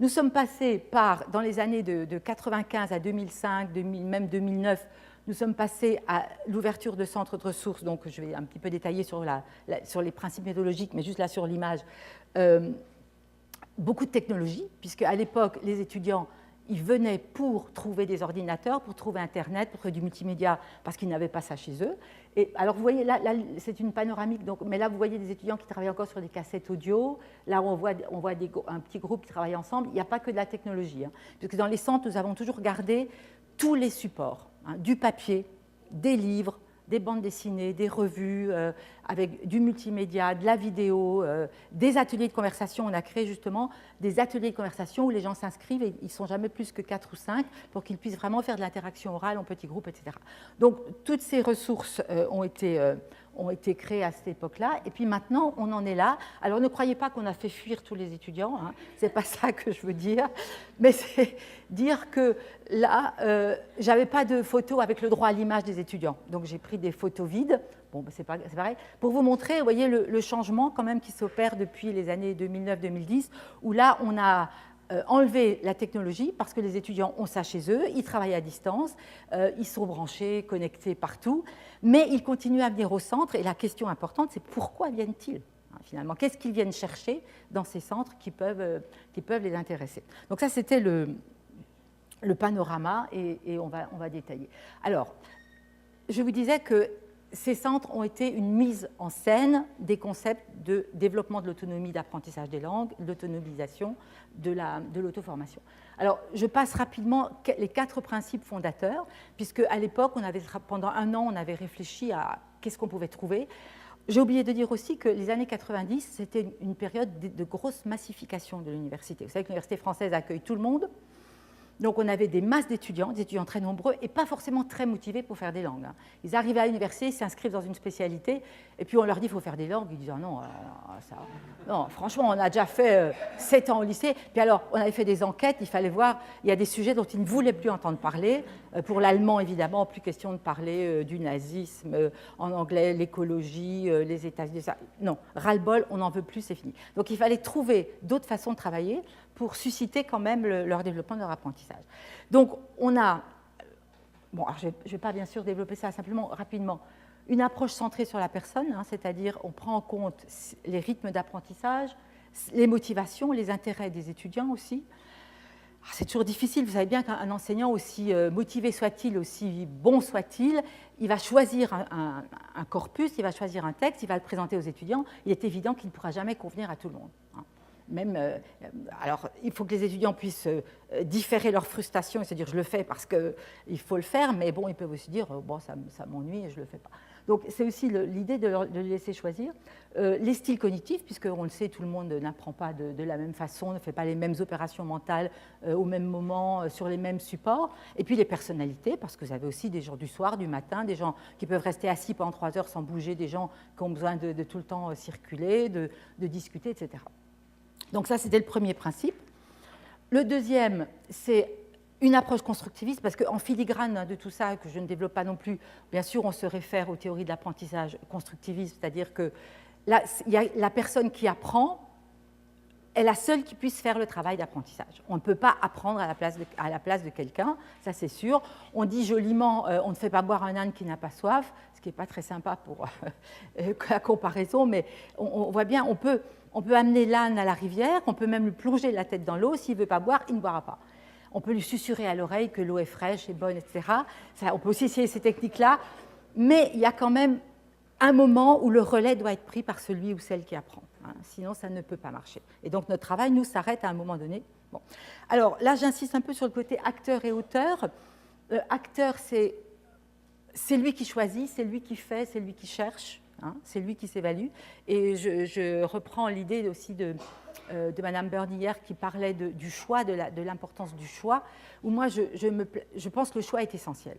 Speaker 4: Nous sommes passés par, dans les années de 1995 à 2005, même 2009, nous sommes passés à l'ouverture de centres de ressources. Donc, je vais un petit peu détailler sur les principes méthodologiques, mais juste là sur l'image. Beaucoup de technologies, puisque à l'époque, les étudiants, ils venaient pour trouver des ordinateurs, pour trouver Internet, pour trouver du multimédia, parce qu'ils n'avaient pas ça chez eux. Et alors, vous voyez, là c'est une panoramique, donc, mais là, vous voyez des étudiants qui travaillent encore sur des cassettes audio. Là, on voit un petit groupe qui travaille ensemble. Il n'y a pas que de la technologie, hein, parce que dans les centres, nous avons toujours gardé tous les supports, hein, du papier, des livres, des bandes dessinées, des revues, avec du multimédia, de la vidéo, des ateliers de conversation. On a créé justement des ateliers de conversation où les gens s'inscrivent et ils ne sont jamais plus que 4 ou 5 pour qu'ils puissent vraiment faire de l'interaction orale en petits groupes, etc. Donc, toutes ces ressources ont été créées à cette époque-là. Et puis maintenant, on en est là. Alors, ne croyez pas qu'on a fait fuir tous les étudiants. Hein. Ce n'est pas ça que je veux dire. Mais c'est dire que là, je n'avais pas de photos avec le droit à l'image des étudiants. Donc, j'ai pris des photos vides. Bon, ben c'est pareil. Pour vous montrer, vous voyez le changement quand même qui s'opère depuis les années 2009-2010, où là, on a enlevé la technologie parce que les étudiants ont ça chez eux, ils travaillent à distance, ils sont branchés, connectés partout, mais ils continuent à venir au centre. Et la question importante, c'est pourquoi viennent-ils finalement? Qu'est-ce qu'ils viennent chercher dans ces centres qui peuvent les intéresser? Donc ça, c'était le panorama et on va détailler. Alors, je vous disais que ces centres ont été une mise en scène des concepts de développement de l'autonomie d'apprentissage des langues, de l'autonomisation, de l'auto-formation. Alors, je passe rapidement les 4 principes fondateurs, puisque à l'époque, pendant 1 an, on avait réfléchi à qu'est-ce qu'on pouvait trouver. J'ai oublié de dire aussi que les années 90, c'était une période de grosse massification de l'université. Vous savez que l'université française accueille tout le monde. Donc, on avait des masses d'étudiants, des étudiants très nombreux et pas forcément très motivés pour faire des langues. Ils arrivaient à l'université, ils s'inscrivent dans une spécialité et puis on leur dit qu'il faut faire des langues. Ils disent non, non, franchement, on a déjà fait 7 ans au lycée. Puis alors, on avait fait des enquêtes, il fallait voir, il y a des sujets dont ils ne voulaient plus entendre parler. Pour l'allemand, évidemment, plus question de parler du nazisme, en anglais, l'écologie, les États-Unis. Non, ras-le-bol, on n'en veut plus, c'est fini. Donc, il fallait trouver d'autres façons de travailler pour susciter quand même leur développement, leur apprentissage. Donc, on a, bon, alors je ne vais pas bien sûr développer ça simplement rapidement, une approche centrée sur la personne, c'est-à-dire on prend en compte les rythmes d'apprentissage, les motivations, les intérêts des étudiants aussi. C'est toujours difficile, vous savez bien qu'un enseignant, aussi motivé soit-il, aussi bon soit-il, il va choisir un corpus, il va choisir un texte, il va le présenter aux étudiants, il est évident qu'il ne pourra jamais convenir à tout le monde. Même, alors, il faut que les étudiants puissent différer leur frustration et se dire je le fais parce qu'il faut le faire, mais bon, ils peuvent aussi dire bon, ça m'ennuie et je ne le fais pas. Donc, c'est aussi l'idée de les laisser choisir. Les styles cognitifs, puisqu'on le sait, tout le monde n'apprend pas de la même façon, ne fait pas les mêmes opérations mentales au même moment, sur les mêmes supports. Et puis les personnalités, parce que vous avez aussi des gens du soir, du matin, des gens qui peuvent rester assis pendant 3 heures sans bouger, des gens qui ont besoin de tout le temps circuler, de discuter, etc. Donc ça, c'était le premier principe. Le deuxième, c'est une approche constructiviste, parce qu'en filigrane de tout ça, que je ne développe pas non plus, bien sûr, on se réfère aux théories de l'apprentissage constructiviste, c'est-à-dire que là, il y a la personne qui apprend est la seule qui puisse faire le travail d'apprentissage. On ne peut pas apprendre à la place de quelqu'un, ça c'est sûr. On dit joliment, on ne fait pas boire un âne qui n'a pas soif, ce qui n'est pas très sympa pour la comparaison, mais on voit bien, on peut amener l'âne à la rivière, on peut même lui plonger la tête dans l'eau, s'il ne veut pas boire, il ne boira pas. On peut lui susurrer à l'oreille que l'eau est fraîche et bonne, etc. Ça, on peut aussi essayer ces techniques-là, mais il y a quand même un moment où le relais doit être pris par celui ou celle qui apprend. Sinon, ça ne peut pas marcher. Et donc, notre travail, nous, s'arrête à un moment donné. Bon. Alors là, j'insiste un peu sur le côté acteur et auteur. Acteur, c'est lui qui choisit, c'est lui qui fait, c'est lui qui cherche, c'est lui qui s'évalue. Et je reprends l'idée aussi de Madame Byrne hier qui parlait du choix, de l'importance du choix, où moi, je pense que le choix est essentiel.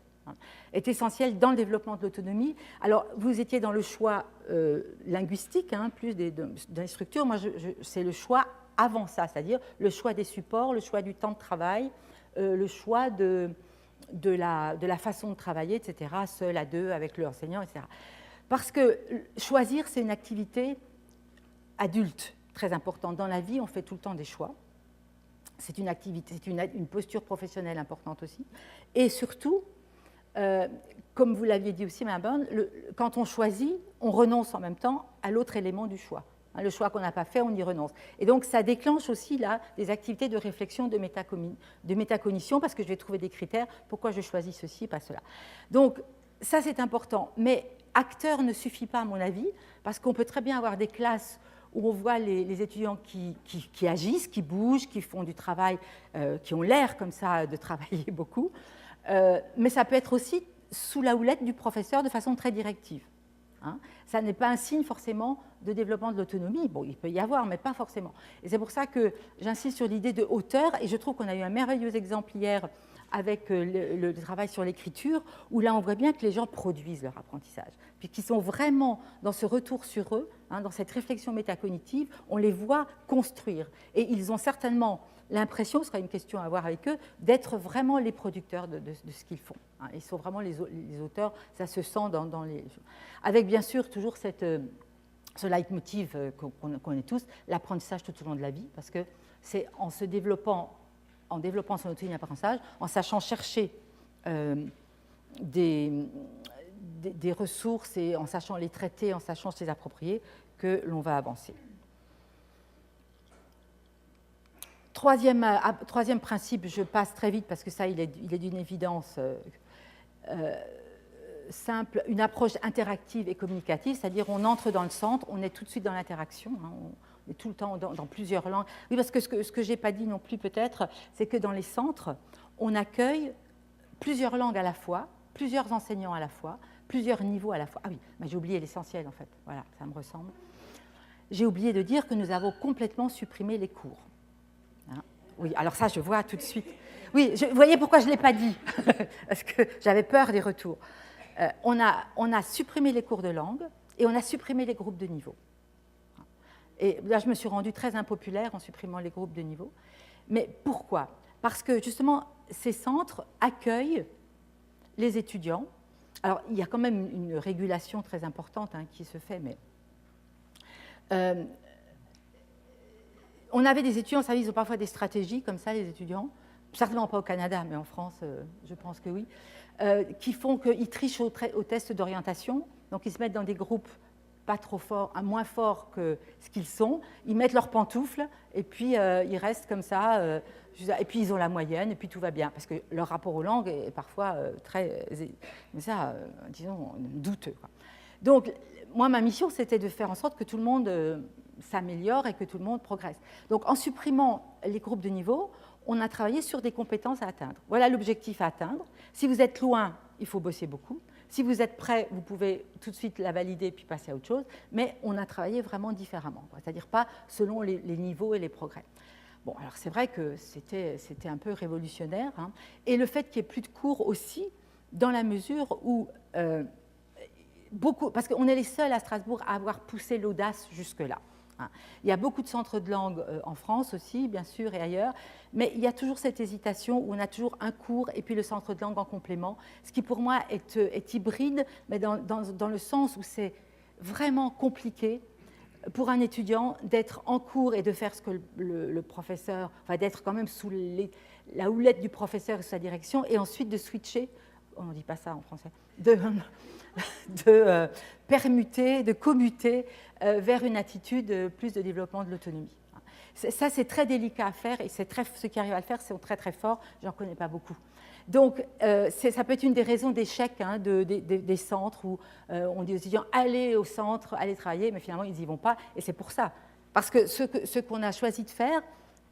Speaker 4: Est essentiel dans le développement de l'autonomie. Alors, vous étiez dans le choix linguistique, plus des structures. Moi, c'est le choix avant ça, c'est-à-dire le choix des supports, le choix du temps de travail, le choix de la façon de travailler, etc., seul, à deux, avec l'enseignant, etc. Parce que choisir, c'est une activité adulte très importante. Dans la vie, on fait tout le temps des choix. C'est une activité, c'est une posture professionnelle importante aussi. Et surtout, comme vous l'aviez dit aussi, Mme Byrne, quand on choisit, on renonce en même temps à l'autre élément du choix. Le choix qu'on n'a pas fait, on y renonce. Et donc, ça déclenche aussi là, des activités de réflexion, de métacognition, parce que je vais trouver des critères, pourquoi je choisis ceci, pas cela. Donc, ça, c'est important. Mais acteur ne suffit pas, à mon avis, parce qu'on peut très bien avoir des classes où on voit les étudiants qui agissent, qui bougent, qui font du travail, qui ont l'air comme ça de travailler beaucoup. Mais ça peut être aussi sous la houlette du professeur de façon très directive. Ça n'est pas un signe forcément de développement de l'autonomie. Bon, il peut y avoir, mais pas forcément. Et c'est pour ça que j'insiste sur l'idée de hauteur, et je trouve qu'on a eu un merveilleux exemple hier avec le travail sur l'écriture, où là on voit bien que les gens produisent leur apprentissage, puis qu'ils sont vraiment dans ce retour sur eux, dans cette réflexion métacognitive, on les voit construire. Et ils ont certainement l'impression, ce sera une question à avoir avec eux, d'être vraiment les producteurs de ce qu'ils font. Ils sont vraiment les auteurs, ça se sent dans les... Avec bien sûr toujours ce leitmotiv qu'on connaît tous, l'apprentissage tout au long de la vie, parce que c'est en développant son autonomie d'apprentissage, en sachant chercher des ressources et en sachant les traiter, en sachant se les approprier, que l'on va avancer. Troisième principe, je passe très vite parce que ça, il est d'une évidence simple, une approche interactive et communicative, c'est-à-dire on entre dans le centre, on est tout de suite dans l'interaction, on est tout le temps dans plusieurs langues. Oui, parce que ce que je n'ai pas dit non plus peut-être, c'est que dans les centres, on accueille plusieurs langues à la fois, plusieurs enseignants à la fois, plusieurs niveaux à la fois. Ah oui, j'ai oublié l'essentiel en fait, voilà, ça me ressemble. J'ai oublié de dire que nous avons complètement supprimé les cours. Hein? Oui, alors ça, je vois tout de suite. Oui, vous voyez pourquoi je ne l'ai pas dit? Parce que j'avais peur des retours. On a supprimé les cours de langue et on a supprimé les groupes de niveau. Et là, je me suis rendue très impopulaire en supprimant les groupes de niveau. Mais pourquoi? Parce que justement, ces centres accueillent les étudiants. Alors, il y a quand même une régulation très importante qui se fait, mais on avait des étudiants, ça, ils ont parfois des stratégies comme ça, les étudiants, certainement pas au Canada, mais en France, je pense que oui, qui font qu'ils trichent au test d'orientation, donc ils se mettent dans des groupes pas trop forts, moins forts que ce qu'ils sont, ils mettent leurs pantoufles, et puis ils restent comme ça, et puis ils ont la moyenne, et puis tout va bien, parce que leur rapport aux langues est parfois très, disons, douteux, quoi. Donc, moi, ma mission, c'était de faire en sorte que tout le monde s'améliore et que tout le monde progresse. Donc, en supprimant les groupes de niveau, on a travaillé sur des compétences à atteindre. Voilà l'objectif à atteindre. Si vous êtes loin, il faut bosser beaucoup. Si vous êtes prêt, vous pouvez tout de suite la valider puis passer à autre chose. Mais on a travaillé vraiment différemment, c'est-à-dire pas selon les niveaux et les progrès. Bon, alors c'est vrai que c'était un peu révolutionnaire. Et le fait qu'il n'y ait plus de cours aussi, dans la mesure où parce qu'on est les seuls à Strasbourg à avoir poussé l'audace jusque-là. Il y a beaucoup de centres de langue en France aussi, bien sûr, et ailleurs, mais il y a toujours cette hésitation où on a toujours un cours et puis le centre de langue en complément, ce qui pour moi est hybride, mais dans le sens où c'est vraiment compliqué pour un étudiant d'être en cours et de faire ce que le professeur, enfin d'être quand même sous la houlette du professeur et sa direction, et ensuite de switcher, on ne dit pas ça en français, de permuter, de commuter vers une attitude plus de développement de l'autonomie. Ça, c'est très délicat à faire, et ceux qui arrivent à le faire sont très très forts, je n'en connais pas beaucoup. Donc, ça peut être une des raisons d'échec des centres où on dit aux étudiants « allez au centre, allez travailler », mais finalement, ils n'y vont pas, et c'est pour ça. Parce que ce qu'on a choisi de faire,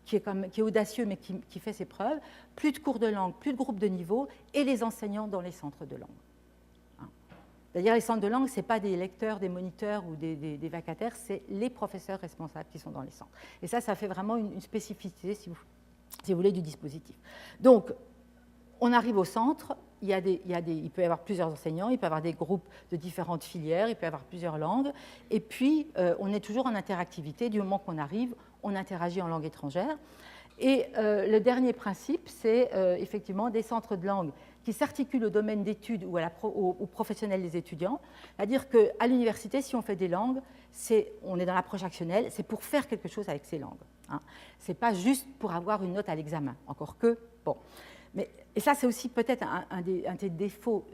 Speaker 4: qui est audacieux, mais qui fait ses preuves, plus de cours de langue, plus de groupes de niveau, et les enseignants dans les centres de langue. C'est-à-dire les centres de langue, ce n'est pas des lecteurs, des moniteurs ou des vacataires, c'est les professeurs responsables qui sont dans les centres. Et ça fait vraiment une spécificité, si vous voulez, du dispositif. Donc, on arrive au centre, il peut y avoir plusieurs enseignants, il peut y avoir des groupes de différentes filières, il peut y avoir plusieurs langues, et puis on est toujours en interactivité. Du moment qu'on arrive, on interagit en langue étrangère. Et le dernier principe, c'est effectivement des centres de langue qui s'articulent au domaine d'études ou aux professionnels des étudiants. C'est-à-dire qu'à l'université, si on fait des langues, on est dans l'approche actionnelle, c'est pour faire quelque chose avec ces langues. Ce n'est pas juste pour avoir une note à l'examen, encore que, bon. Et ça, c'est aussi peut-être un des défauts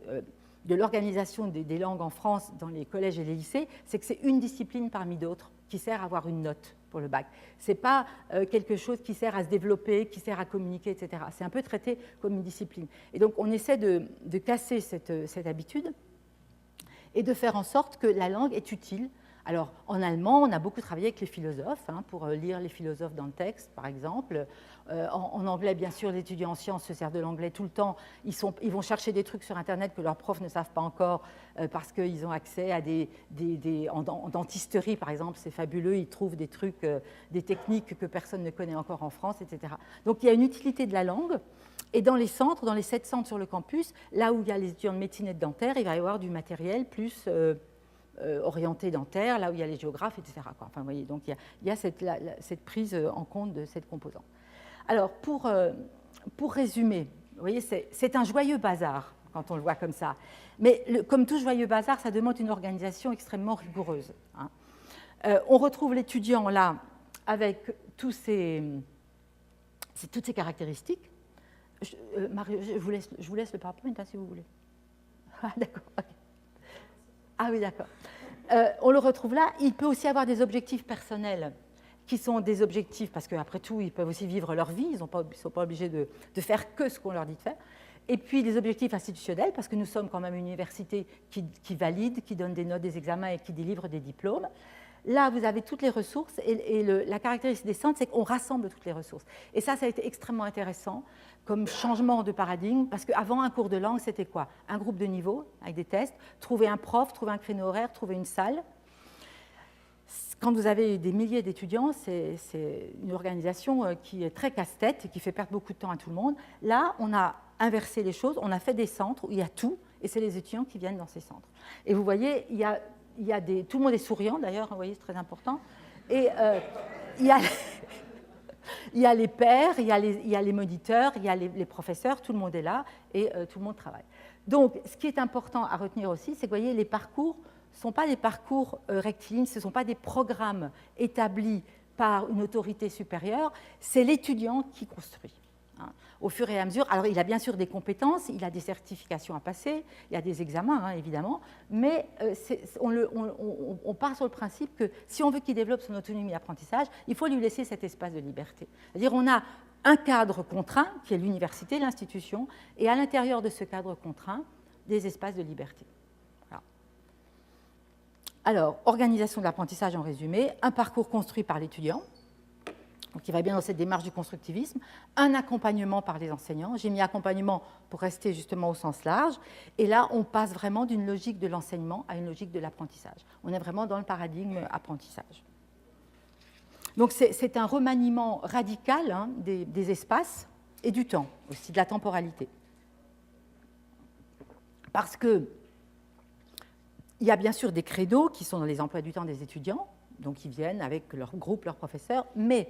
Speaker 4: de l'organisation des langues en France dans les collèges et les lycées, c'est que c'est une discipline parmi d'autres qui sert à avoir une note pour le bac. Ce n'est pas quelque chose qui sert à se développer, qui sert à communiquer, etc. C'est un peu traité comme une discipline. Et donc, on essaie de casser cette habitude et de faire en sorte que la langue est utile. Alors, en allemand, on a beaucoup travaillé avec les philosophes, pour lire les philosophes dans le texte, par exemple. En anglais, bien sûr, les étudiants en sciences se servent de l'anglais tout le temps. Ils vont chercher des trucs sur Internet que leurs profs ne savent pas encore parce qu'ils ont accès à en dentisterie, par exemple, c'est fabuleux. Ils trouvent des trucs, des techniques que personne ne connaît encore en France, etc. Donc, il y a une utilité de la langue. Et dans les centres, dans les 7 centres sur le campus, là où il y a les étudiants de médecine et de dentaire, il va y avoir du matériel plus orienté dentaire, là où il y a les géographes, etc. Enfin, vous voyez, donc il y a cette prise en compte de cette composante. Alors, pour résumer, vous voyez, c'est un joyeux bazar quand on le voit comme ça. Mais comme tout joyeux bazar, ça demande une organisation extrêmement rigoureuse. On retrouve l'étudiant là avec toutes ces caractéristiques. Mario, je vous laisse le PowerPoint si vous voulez. Ah, d'accord. Okay. Ah oui, d'accord. On le retrouve là. Il peut aussi avoir des objectifs personnels qui sont des objectifs, parce qu'après tout, ils peuvent aussi vivre leur vie, ils ne sont pas obligés de faire que ce qu'on leur dit de faire. Et puis des objectifs institutionnels, parce que nous sommes quand même une université qui valide, qui donne des notes des examens et qui délivre des diplômes. Là, vous avez toutes les ressources et la caractéristique des centres, c'est qu'on rassemble toutes les ressources. Et ça a été extrêmement intéressant comme changement de paradigme, parce qu'avant, un cours de langue, c'était quoi? Un groupe de niveau avec des tests, trouver un prof, trouver un créneau horaire, trouver une salle. Quand vous avez des milliers d'étudiants, c'est une organisation qui est très casse-tête et qui fait perdre beaucoup de temps à tout le monde. Là, on a inversé les choses, on a fait des centres où il y a tout, et c'est les étudiants qui viennent dans ces centres. Et vous voyez, il y a tout le monde est souriant, d'ailleurs, vous voyez, c'est très important. Et il y a les pairs, il y a les moniteurs, il y a les professeurs, tout le monde est là et tout le monde travaille. Donc, ce qui est important à retenir aussi, c'est que vous voyez, les parcours ne sont pas des parcours rectilignes, ce ne sont pas des programmes établis par une autorité supérieure, c'est l'étudiant qui construit. Hein, au fur et à mesure. Alors, il a bien sûr des compétences, il a des certifications à passer, il y a des examens, hein, évidemment, mais on part sur le principe que si on veut qu'il développe son autonomie d'apprentissage, il faut lui laisser cet espace de liberté. C'est-à-dire on a un cadre contraint, qui est l'université, l'institution, et à l'intérieur de ce cadre contraint, des espaces de liberté. Voilà. Alors, organisation de l'apprentissage en résumé, un parcours construit par l'étudiant, donc qui va bien dans cette démarche du constructivisme, un accompagnement par les enseignants. J'ai mis accompagnement pour rester justement au sens large. Et là, on passe vraiment d'une logique de l'enseignement à une logique de l'apprentissage. On est vraiment dans le paradigme apprentissage. Donc c'est un remaniement radical hein, des espaces et du temps, aussi de la temporalité. Parce qu'il y a bien sûr des credos qui sont dans les emplois du temps des étudiants, donc ils viennent avec leur groupe, leurs professeurs, mais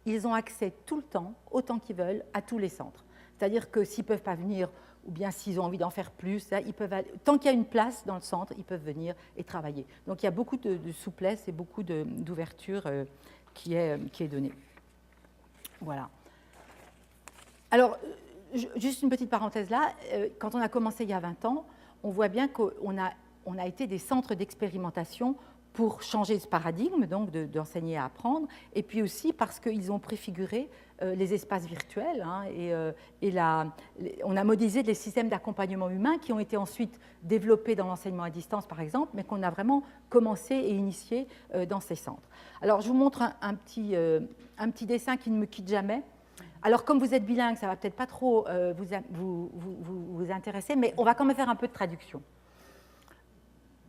Speaker 4: ils ont accès tout le temps, autant qu'ils veulent, à tous les centres. C'est-à-dire que s'ils ne peuvent pas venir, ou bien s'ils ont envie d'en faire plus, ils peuvent aller, tant qu'il y a une place dans le centre, ils peuvent venir et travailler. Donc il y a beaucoup de souplesse et beaucoup d'ouverture qui est donnée. Voilà. Alors, juste une petite parenthèse là, quand on a commencé il y a 20 ans, on voit bien qu'on a été des centres d'expérimentation pour changer ce paradigme, donc d'enseigner à apprendre, et puis aussi parce qu'ils ont préfiguré les espaces virtuels, hein, on a modélisé les systèmes d'accompagnement humain qui ont été ensuite développés dans l'enseignement à distance, par exemple, mais qu'on a vraiment commencé et initié dans ces centres. Alors, je vous montre un petit dessin qui ne me quitte jamais. Alors, comme vous êtes bilingue, ça ne va peut-être pas trop vous intéresser, mais on va quand même faire un peu de traduction.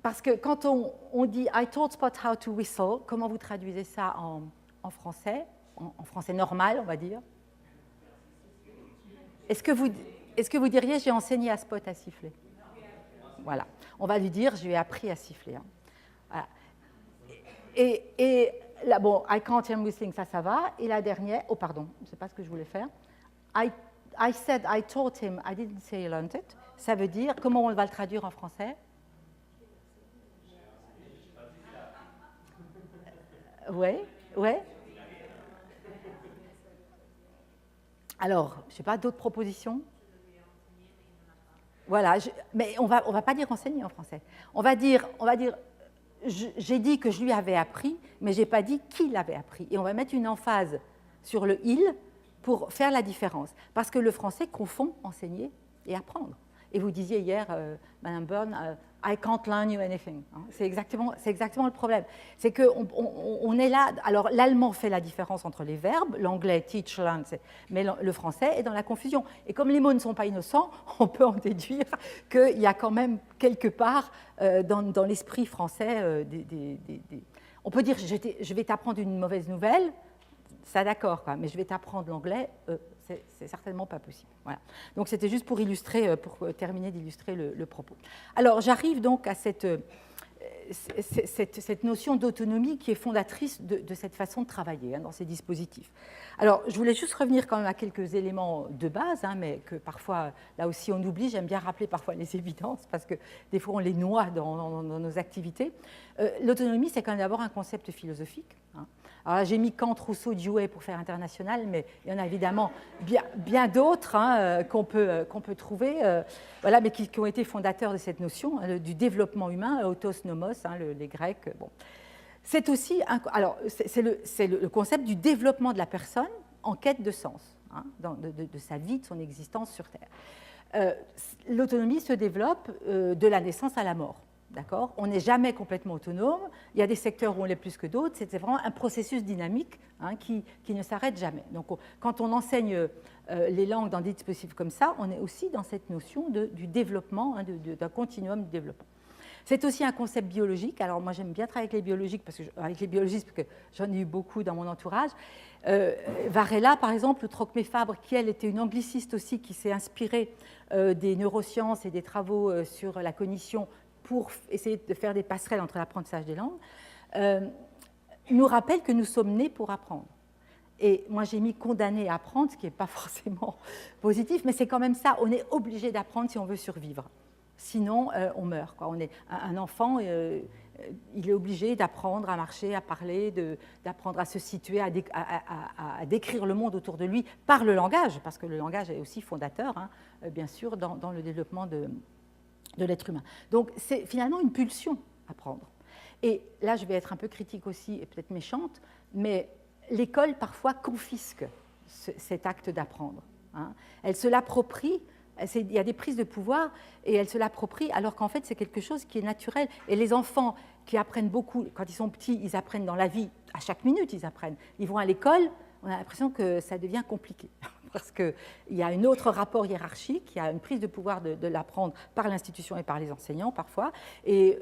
Speaker 4: Parce que quand on dit « I taught Spot how to whistle », comment vous traduisez ça en français, en français normal, on va dire? Est-ce que vous diriez « j'ai enseigné à Spot à siffler » ? Voilà. On va lui dire « je lui ai appris à siffler ». Hein. Voilà. Et là, bon, « I can't hear whistling », ça va. Et la dernière, oh pardon, je ne sais pas ce que je voulais faire. I said I taught him, I didn't say I learned it ». Ça veut dire, comment on va le traduire en français? Oui, oui. Alors, je ne sais pas, d'autres propositions? Voilà, mais on va pas dire enseigner en français. On va dire j'ai dit que je lui avais appris, mais je n'ai pas dit qui l'avait appris. Et on va mettre une emphase sur le « il » pour faire la différence. Parce que le français confond enseigner et apprendre. Et vous disiez hier, Madame Byrne, I can't learn you anything. C'est exactement le problème. C'est qu'on est là. Alors, l'allemand fait la différence entre les verbes, l'anglais, teach, learn, mais le français est dans la confusion. Et comme les mots ne sont pas innocents, on peut en déduire qu'il y a quand même quelque part dans l'esprit français on peut dire je vais t'apprendre une mauvaise nouvelle, ça d'accord, mais je vais t'apprendre l'anglais. C'est certainement pas possible. Voilà. Donc c'était juste pour illustrer, pour terminer d'illustrer le propos. Alors j'arrive donc à cette notion d'autonomie qui est fondatrice de cette façon de travailler dans ces dispositifs. Alors je voulais juste revenir quand même à quelques éléments de base, mais que parfois, là aussi on oublie. J'aime bien rappeler parfois les évidences parce que des fois on les noie dans nos activités. L'autonomie, c'est quand même d'abord un concept philosophique. Alors j'ai mis Kant, Rousseau, Dewey pour faire international, mais il y en a évidemment bien d'autres qu'on peut trouver, voilà, mais qui ont été fondateurs de cette notion du développement humain, autos nomos, les Grecs. Bon. C'est aussi c'est le concept du développement de la personne en quête de sens, de sa vie, de son existence sur Terre. L'autonomie se développe de la naissance à la mort. d'accord? On n'est jamais complètement autonome. Il y a des secteurs où on l'est plus que d'autres. C'est vraiment un processus dynamique qui ne s'arrête jamais. Donc, quand on enseigne les langues dans des dispositifs comme ça, on est aussi dans cette notion du développement, d'un continuum de développement. C'est aussi un concept biologique. Alors, moi, j'aime bien travailler avec les biologistes, parce que j'en ai eu beaucoup dans mon entourage. Varela, par exemple, ou Trocmé-Fabre, qui, elle, était une angliciste aussi, qui s'est inspirée des neurosciences et des travaux sur la cognition pour essayer de faire des passerelles entre l'apprentissage des langues, nous rappelle que nous sommes nés pour apprendre. Et moi, j'ai mis condamné à apprendre, ce qui n'est pas forcément positif, mais c'est quand même ça. On est obligé d'apprendre si on veut survivre. Sinon, on meurt, quoi. Un enfant, il est obligé d'apprendre à marcher, à parler, d'apprendre à se situer, à décrire le monde autour de lui par le langage, parce que le langage est aussi fondateur, bien sûr, dans le développement de l'être humain. Donc, c'est finalement une pulsion, apprendre. Et là, je vais être un peu critique aussi, et peut-être méchante, mais l'école, parfois, confisque cet acte d'apprendre. Elle se l'approprie. Il y a des prises de pouvoir et elle se l'approprie alors qu'en fait c'est quelque chose qui est naturel. Et les enfants qui apprennent beaucoup, quand ils sont petits, ils apprennent dans la vie, à chaque minute ils apprennent. Ils vont à l'école, on a l'impression que ça devient compliqué parce qu'il y a un autre rapport hiérarchique, il y a une prise de pouvoir de l'apprendre par l'institution et par les enseignants parfois. Et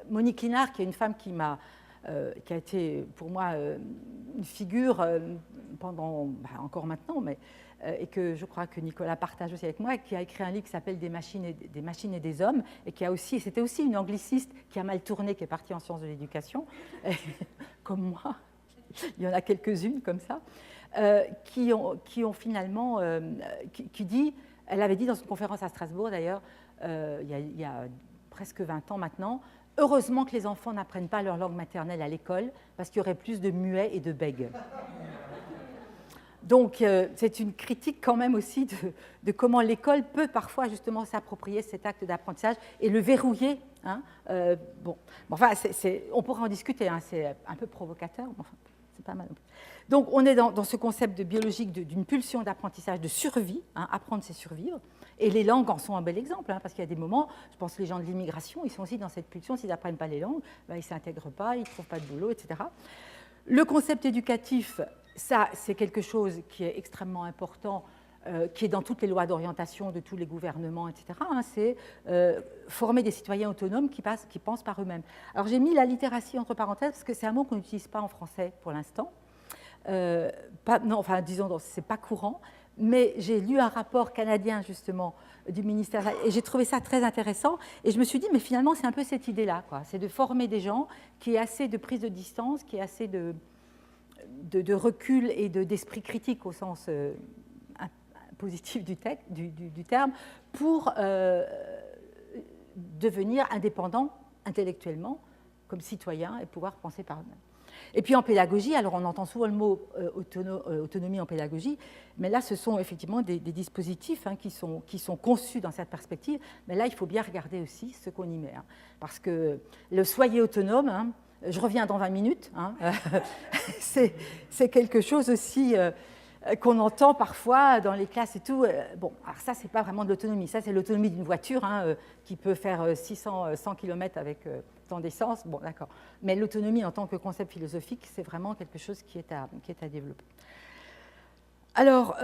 Speaker 4: Monique Linard, qui est une femme qui a été pour moi une figure pendant, encore maintenant, mais et que je crois que Nicolas partage aussi avec moi, qui a écrit un livre qui s'appelle Des machines et des hommes, et qui a aussi, c'était aussi une angliciste qui a mal tourné, qui est partie en sciences de l'éducation, comme moi, il y en a quelques-unes comme ça, qui ont finalement, qui dit, elle avait dit dans une conférence à Strasbourg d'ailleurs, il y a presque 20 ans maintenant, heureusement que les enfants n'apprennent pas leur langue maternelle à l'école, parce qu'il y aurait plus de muets et de bègues. Donc, c'est une critique quand même aussi de comment l'école peut parfois justement s'approprier cet acte d'apprentissage et le verrouiller. Enfin, on pourra en discuter, c'est un peu provocateur, mais enfin, c'est pas mal. Donc, on est dans ce concept de biologique d'une pulsion d'apprentissage de survie, apprendre c'est survivre, et les langues en sont un bel exemple, parce qu'il y a des moments, je pense que les gens de l'immigration, ils sont aussi dans cette pulsion, s'ils n'apprennent pas les langues, ils ne s'intègrent pas, ils ne trouvent pas de boulot, etc. Le concept éducatif, ça, c'est quelque chose qui est extrêmement important, qui est dans toutes les lois d'orientation de tous les gouvernements, etc. C'est former des citoyens autonomes qui pensent par eux-mêmes. Alors, j'ai mis la littératie entre parenthèses parce que c'est un mot qu'on n'utilise pas en français pour l'instant. Disons, c'est pas courant, mais j'ai lu un rapport canadien, justement, du ministère, et j'ai trouvé ça très intéressant, et je me suis dit, mais finalement, c'est un peu cette idée-là, quoi. C'est de former des gens qui aient assez de prise de distance, qui aient assez de recul et d'esprit critique au sens positif du terme, pour devenir indépendants intellectuellement, comme citoyens, et pouvoir penser par eux-mêmes. Et puis en pédagogie, alors on entend souvent le mot autonomie en pédagogie, mais là ce sont effectivement des dispositifs qui sont conçus dans cette perspective, mais là il faut bien regarder aussi ce qu'on y met, parce que le soyez autonome, je reviens dans 20 minutes, c'est quelque chose aussi qu'on entend parfois dans les classes et tout. Bon, alors ça, c'est pas vraiment de l'autonomie. Ça, c'est l'autonomie d'une voiture qui peut faire 100 km avec tant d'essence. Bon, d'accord. Mais l'autonomie en tant que concept philosophique, c'est vraiment quelque chose qui est à développer. Alors,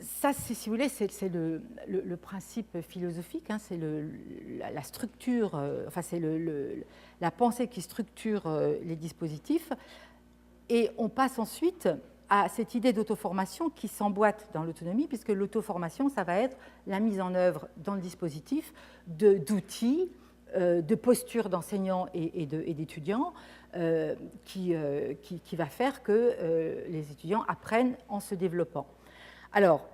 Speaker 4: ça, si vous voulez, c'est le principe philosophique, c'est la structure, c'est la pensée qui structure les dispositifs. Et on passe ensuite à cette idée d'auto-formation qui s'emboîte dans l'autonomie, puisque l'auto-formation, ça va être la mise en œuvre dans le dispositif d'outils, de postures d'enseignants et d'étudiants qui va faire que les étudiants apprennent en se développant. Alors,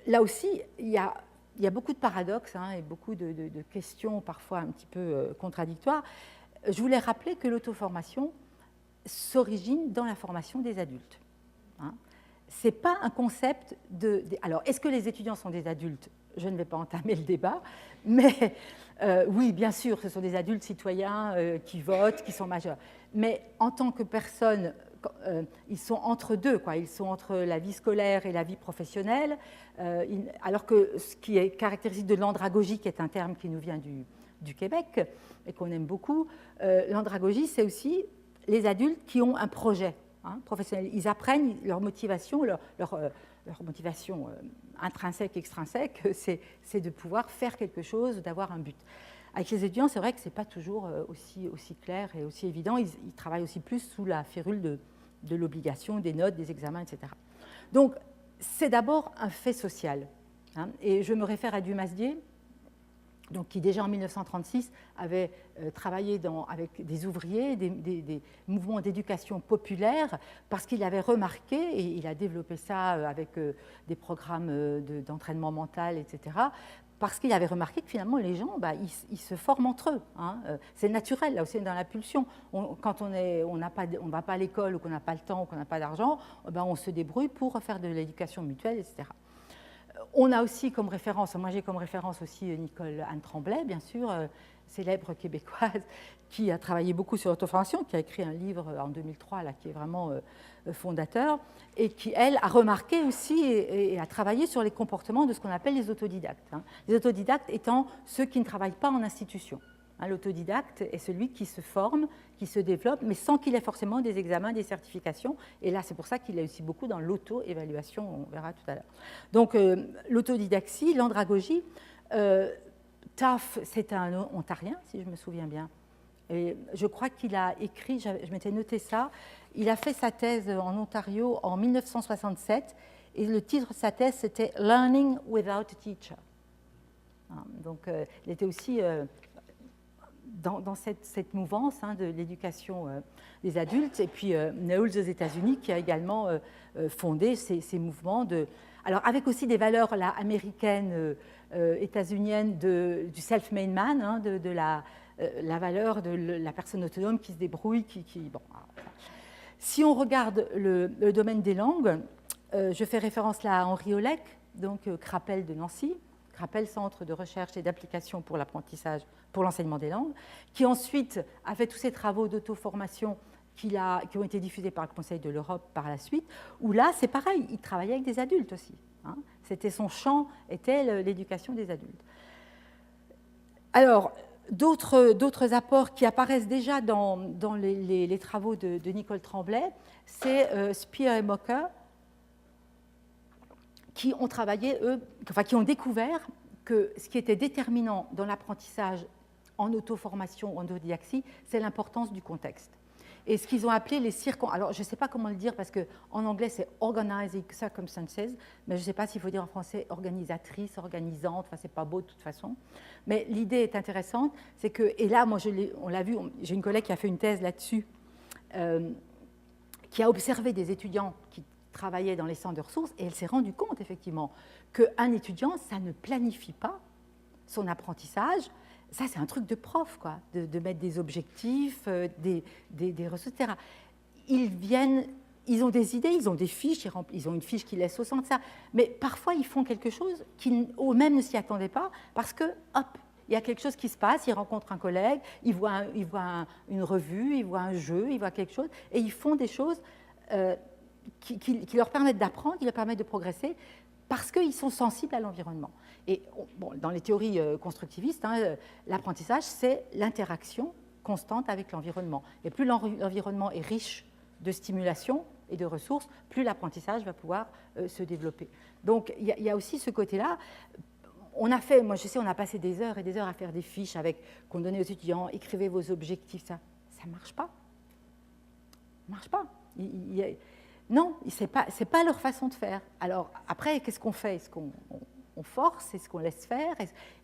Speaker 4: là aussi, il y a beaucoup de paradoxes et beaucoup de questions parfois un petit peu contradictoires. Je voulais rappeler que l'auto-formation s'origine dans la formation des adultes. Ce n'est pas un concept de... Alors, est-ce que les étudiants sont des adultes? Je ne vais pas entamer le débat, mais oui, bien sûr, ce sont des adultes citoyens qui votent, qui sont majeurs. Mais en tant que personnes ils sont entre deux, quoi. Ils sont entre la vie scolaire et la vie professionnelle, alors que ce qui est caractéristique de l'andragogie, qui est un terme qui nous vient du Québec et qu'on aime beaucoup, l'andragogie, c'est aussi les adultes qui ont un projet professionnel. Ils apprennent leur motivation, leur motivation intrinsèque, extrinsèque, c'est de pouvoir faire quelque chose, d'avoir un but. Avec les étudiants, c'est vrai que ce n'est pas toujours aussi clair et aussi évident. Ils travaillent aussi plus sous la férule de l'obligation, des notes, des examens, etc. Donc, c'est d'abord un fait social. Et je me réfère à Dumasdier, donc, qui déjà en 1936 avait travaillé avec des ouvriers, des mouvements d'éducation populaire, parce qu'il avait remarqué, et il a développé ça avec des programmes d'entraînement mental, etc., parce qu'il avait remarqué que finalement les gens, ils se forment entre eux. C'est naturel, là aussi dans la pulsion. Quand on ne va pas à l'école, ou qu'on n'a pas le temps, ou qu'on n'a pas d'argent, on se débrouille pour faire de l'éducation mutuelle, etc. On a aussi comme référence, moi j'ai comme référence aussi Nicole Anne Tremblay, bien sûr, célèbre québécoise, qui a travaillé beaucoup sur l'auto-formation, qui a écrit un livre en 2003 là, qui est vraiment fondateur, et qui, elle, a remarqué aussi et a travaillé sur les comportements de ce qu'on appelle les autodidactes. Les autodidactes étant ceux qui ne travaillent pas en institution. L'autodidacte est celui qui se forme, qui se développe, mais sans qu'il ait forcément des examens, des certifications. Et là, c'est pour ça qu'il est aussi beaucoup dans l'auto-évaluation, on verra tout à l'heure. Donc, l'autodidaxie, l'andragogie, Taft, c'est un Ontarien, si je me souviens bien. Et je crois qu'il a écrit, je m'étais noté ça, il a fait sa thèse en Ontario en 1967, et le titre de sa thèse, c'était « Learning without a teacher ». Donc, il était aussi dans cette mouvance de l'éducation des adultes. Et puis, Knowles aux États-Unis, qui a également fondé ces mouvements alors, avec aussi des valeurs là, américaines, états-uniennes du self-made man, de la valeur de la personne autonome qui se débrouille. Bon, si on regarde le domaine des langues, je fais référence là à Henri Olek, donc CRAPEL de Nancy, CRAPEL, Centre de recherche et d'application pour l'apprentissage, pour l'enseignement des langues, qui ensuite a fait tous ces travaux d'auto-formation qui ont été diffusés par le Conseil de l'Europe par la suite, où là, c'est pareil, il travaillait avec des adultes aussi. C'était son champ, était l'éducation des adultes. Alors, d'autres apports qui apparaissent déjà dans les travaux de Nicole Tremblay, c'est Spear et Mocker, qui ont travaillé, qui ont découvert que ce qui était déterminant dans l'apprentissage en auto-formation, en autodidactie, c'est l'importance du contexte. Et ce qu'ils ont appelé les circonstances. Alors, je ne sais pas comment le dire, parce qu'en anglais, c'est organizing circumstances, mais je ne sais pas s'il faut dire en français organisatrice, organisante, enfin, ce n'est pas beau de toute façon. Mais l'idée est intéressante, c'est que, et là, moi, on l'a vu, j'ai une collègue qui a fait une thèse là-dessus, qui a observé des étudiants qui travaillait dans les centres de ressources, et elle s'est rendue compte, effectivement, qu'un étudiant, ça ne planifie pas son apprentissage. Ça, c'est un truc de prof, quoi, de mettre des objectifs, des ressources, etc. Ils ont des idées, ils ont des fiches, ils ont une fiche qui laisse au centre ça, mais parfois, ils font quelque chose qui, eux-mêmes, ne s'y attendaient pas, parce que, hop, il y a quelque chose qui se passe, ils rencontrent un collègue, ils voient une revue, ils voient un jeu, ils voient quelque chose, et ils font des choses qui leur permettent d'apprendre, qui leur permettent de progresser, parce qu'ils sont sensibles à l'environnement. Et bon, dans les théories constructivistes, l'apprentissage, c'est l'interaction constante avec l'environnement. Et plus l'environnement est riche de stimulation et de ressources, plus l'apprentissage va pouvoir se développer. Donc, il y a aussi ce côté-là. Moi je sais, on a passé des heures et des heures à faire des fiches qu'on donnait aux étudiants, écrivez vos objectifs, ça ne marche pas. Ça ne marche pas. Non, ce n'est pas leur façon de faire. Alors, après, qu'est-ce qu'on fait? Est-ce qu'on force? Est-ce qu'on laisse faire?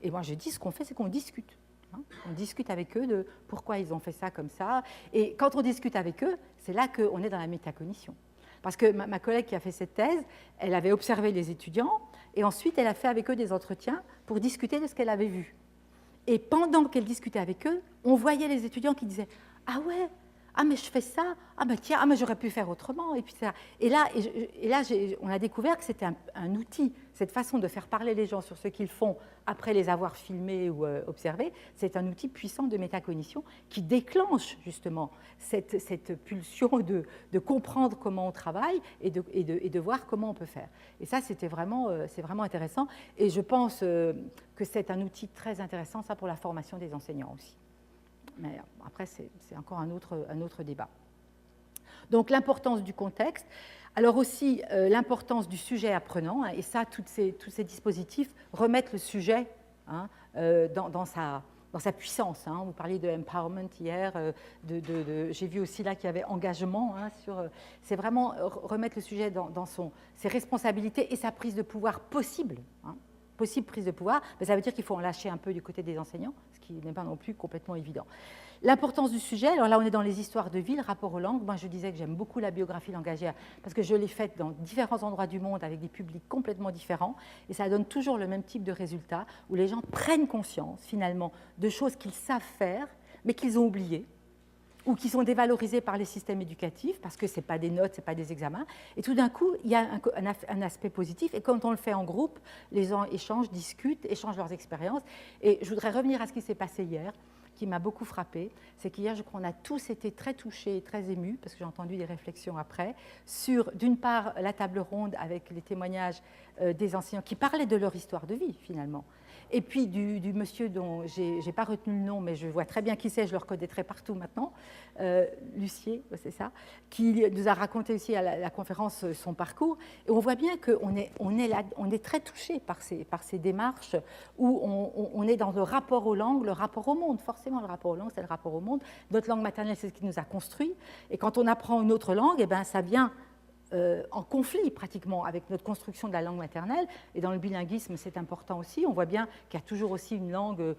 Speaker 4: Et moi, je dis, ce qu'on fait, c'est qu'on discute. On discute avec eux de pourquoi ils ont fait ça comme ça. Et quand on discute avec eux, c'est là qu'on est dans la métacognition. Parce que ma collègue qui a fait cette thèse, elle avait observé les étudiants, et ensuite, elle a fait avec eux des entretiens pour discuter de ce qu'elle avait vu. Et pendant qu'elle discutait avec eux, on voyait les étudiants qui disaient « Ah ouais, « Ah, mais je fais ça, ah, mais tiens, ah, mais j'aurais pu faire autrement ». Et là, on a découvert que c'était un outil, cette façon de faire parler les gens sur ce qu'ils font après les avoir filmés ou observés, c'est un outil puissant de métacognition qui déclenche justement cette pulsion de comprendre comment on travaille et de voir comment on peut faire. Et ça, c'est vraiment intéressant. Et je pense que c'est un outil très intéressant, ça, pour la formation des enseignants aussi. Mais après, c'est encore un autre débat. Donc, l'importance du contexte. Alors aussi, l'importance du sujet apprenant. Hein, et ça, tous ces dispositifs remettent le sujet dans sa puissance. Hein. Vous parliez de empowerment hier. J'ai vu aussi là qu'il y avait engagement. Hein, c'est vraiment remettre le sujet dans ses responsabilités et sa prise de pouvoir possible. Hein. Possible prise de pouvoir, mais ça veut dire qu'il faut en lâcher un peu du côté des enseignants, ce qui n'est pas non plus complètement évident. L'importance du sujet, alors là on est dans les histoires de vie, le rapport aux langues. Moi je disais que j'aime beaucoup la biographie langagière parce que je l'ai faite dans différents endroits du monde avec des publics complètement différents et ça donne toujours le même type de résultat où les gens prennent conscience finalement de choses qu'ils savent faire mais qu'ils ont oubliées ou qui sont dévalorisés par les systèmes éducatifs, parce que ce n'est pas des notes, ce n'est pas des examens. Et tout d'un coup, il y a un aspect positif. Et quand on le fait en groupe, les gens échangent, discutent, échangent leurs expériences. Et je voudrais revenir à ce qui s'est passé hier, qui m'a beaucoup frappée. C'est qu'hier, je crois qu'on a tous été très touchés, très émus, parce que j'ai entendu des réflexions après, sur, d'une part, la table ronde avec les témoignages des enseignants qui parlaient de leur histoire de vie, finalement. Et puis du monsieur dont je n'ai pas retenu le nom, mais je vois très bien qui c'est, je le reconnaîtrai partout maintenant, Lucier, c'est ça, qui nous a raconté aussi à la conférence son parcours. Et on voit bien qu'on est très touché par ces démarches où on est dans le rapport aux langues, le rapport au monde. Forcément, le rapport aux langues, c'est le rapport au monde. Notre langue maternelle, c'est ce qui nous a construits. Et quand on apprend une autre langue, eh ben, ça vient en conflit pratiquement avec notre construction de la langue maternelle. Et dans le bilinguisme, c'est important aussi. On voit bien qu'il y a toujours aussi une langue,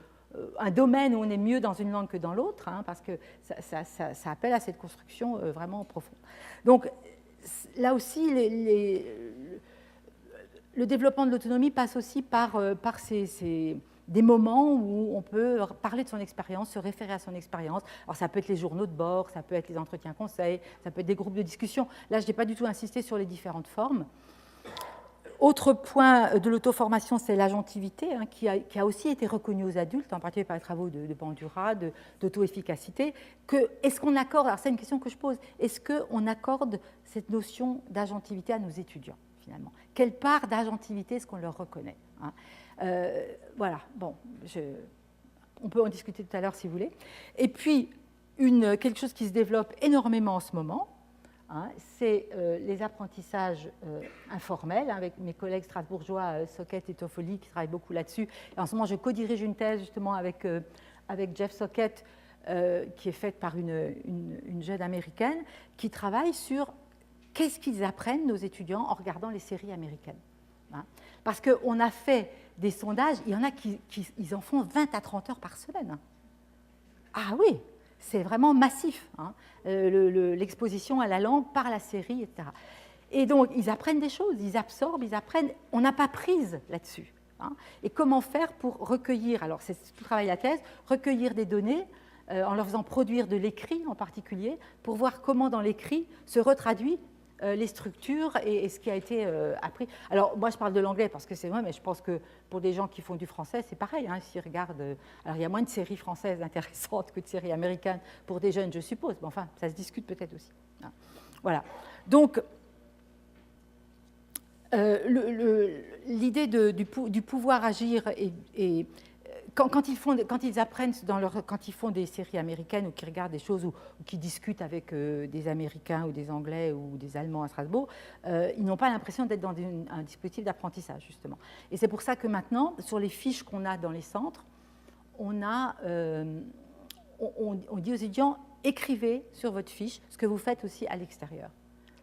Speaker 4: un domaine où on est mieux dans une langue que dans l'autre, hein, parce que ça appelle à cette construction vraiment profonde. Donc là aussi, le développement de l'autonomie passe aussi par des moments où on peut parler de son expérience, se référer à son expérience. Alors ça peut être les journaux de bord, ça peut être les entretiens conseils, ça peut être des groupes de discussion. Là, je n'ai pas du tout insisté sur les différentes formes. Autre point de l'auto-formation, c'est l'agentivité, hein, qui a aussi été reconnue aux adultes, en particulier par les travaux de Bandura, d'auto-efficacité. Est-ce qu'on accorde, alors c'est une question que je pose, est-ce qu'on accorde cette notion d'agentivité à nos étudiants, finalement? Quelle part d'agentivité est-ce qu'on leur reconnaît, hein? Voilà, bon, on peut en discuter tout à l'heure si vous voulez. Et puis, quelque chose qui se développe énormément en ce moment, hein, c'est les apprentissages informels, hein, avec mes collègues strasbourgeois, Socket et Toffoli, qui travaillent beaucoup là-dessus. Et en ce moment, je co-dirige une thèse justement avec Jeff Socket, qui est faite par une jeune américaine, qui travaille sur qu'est-ce qu'ils apprennent, nos étudiants, en regardant les séries américaines. Hein. Parce qu'on a fait des sondages, il y en a qui en font 20 à 30 heures par semaine. Hein. Ah oui, c'est vraiment massif, hein, l'exposition à la langue par la série, etc. Et donc, ils apprennent des choses, ils absorbent, ils apprennent. On n'a pas prise là-dessus. Hein. Et comment faire pour recueillir, alors c'est tout le travail de la thèse, recueillir des données en leur faisant produire de l'écrit en particulier, pour voir comment dans l'écrit se retraduit les structures et ce qui a été appris. Alors, moi, je parle de l'anglais parce que c'est vrai, mais je pense que pour des gens qui font du français, c'est pareil. Hein, s'ils regardent, alors, il y a moins de séries françaises intéressantes que de séries américaines pour des jeunes, je suppose. Mais enfin, ça se discute peut-être aussi. Hein. Voilà. Donc, l'idée du pouvoir agir et quand ils apprennent, quand ils font des séries américaines ou qu'ils regardent des choses ou qu'ils discutent avec des Américains ou des Anglais ou des Allemands à Strasbourg, ils n'ont pas l'impression d'être dans un dispositif d'apprentissage, justement. Et c'est pour ça que maintenant, sur les fiches qu'on a dans les centres, on dit aux étudiants, écrivez sur votre fiche ce que vous faites aussi à l'extérieur,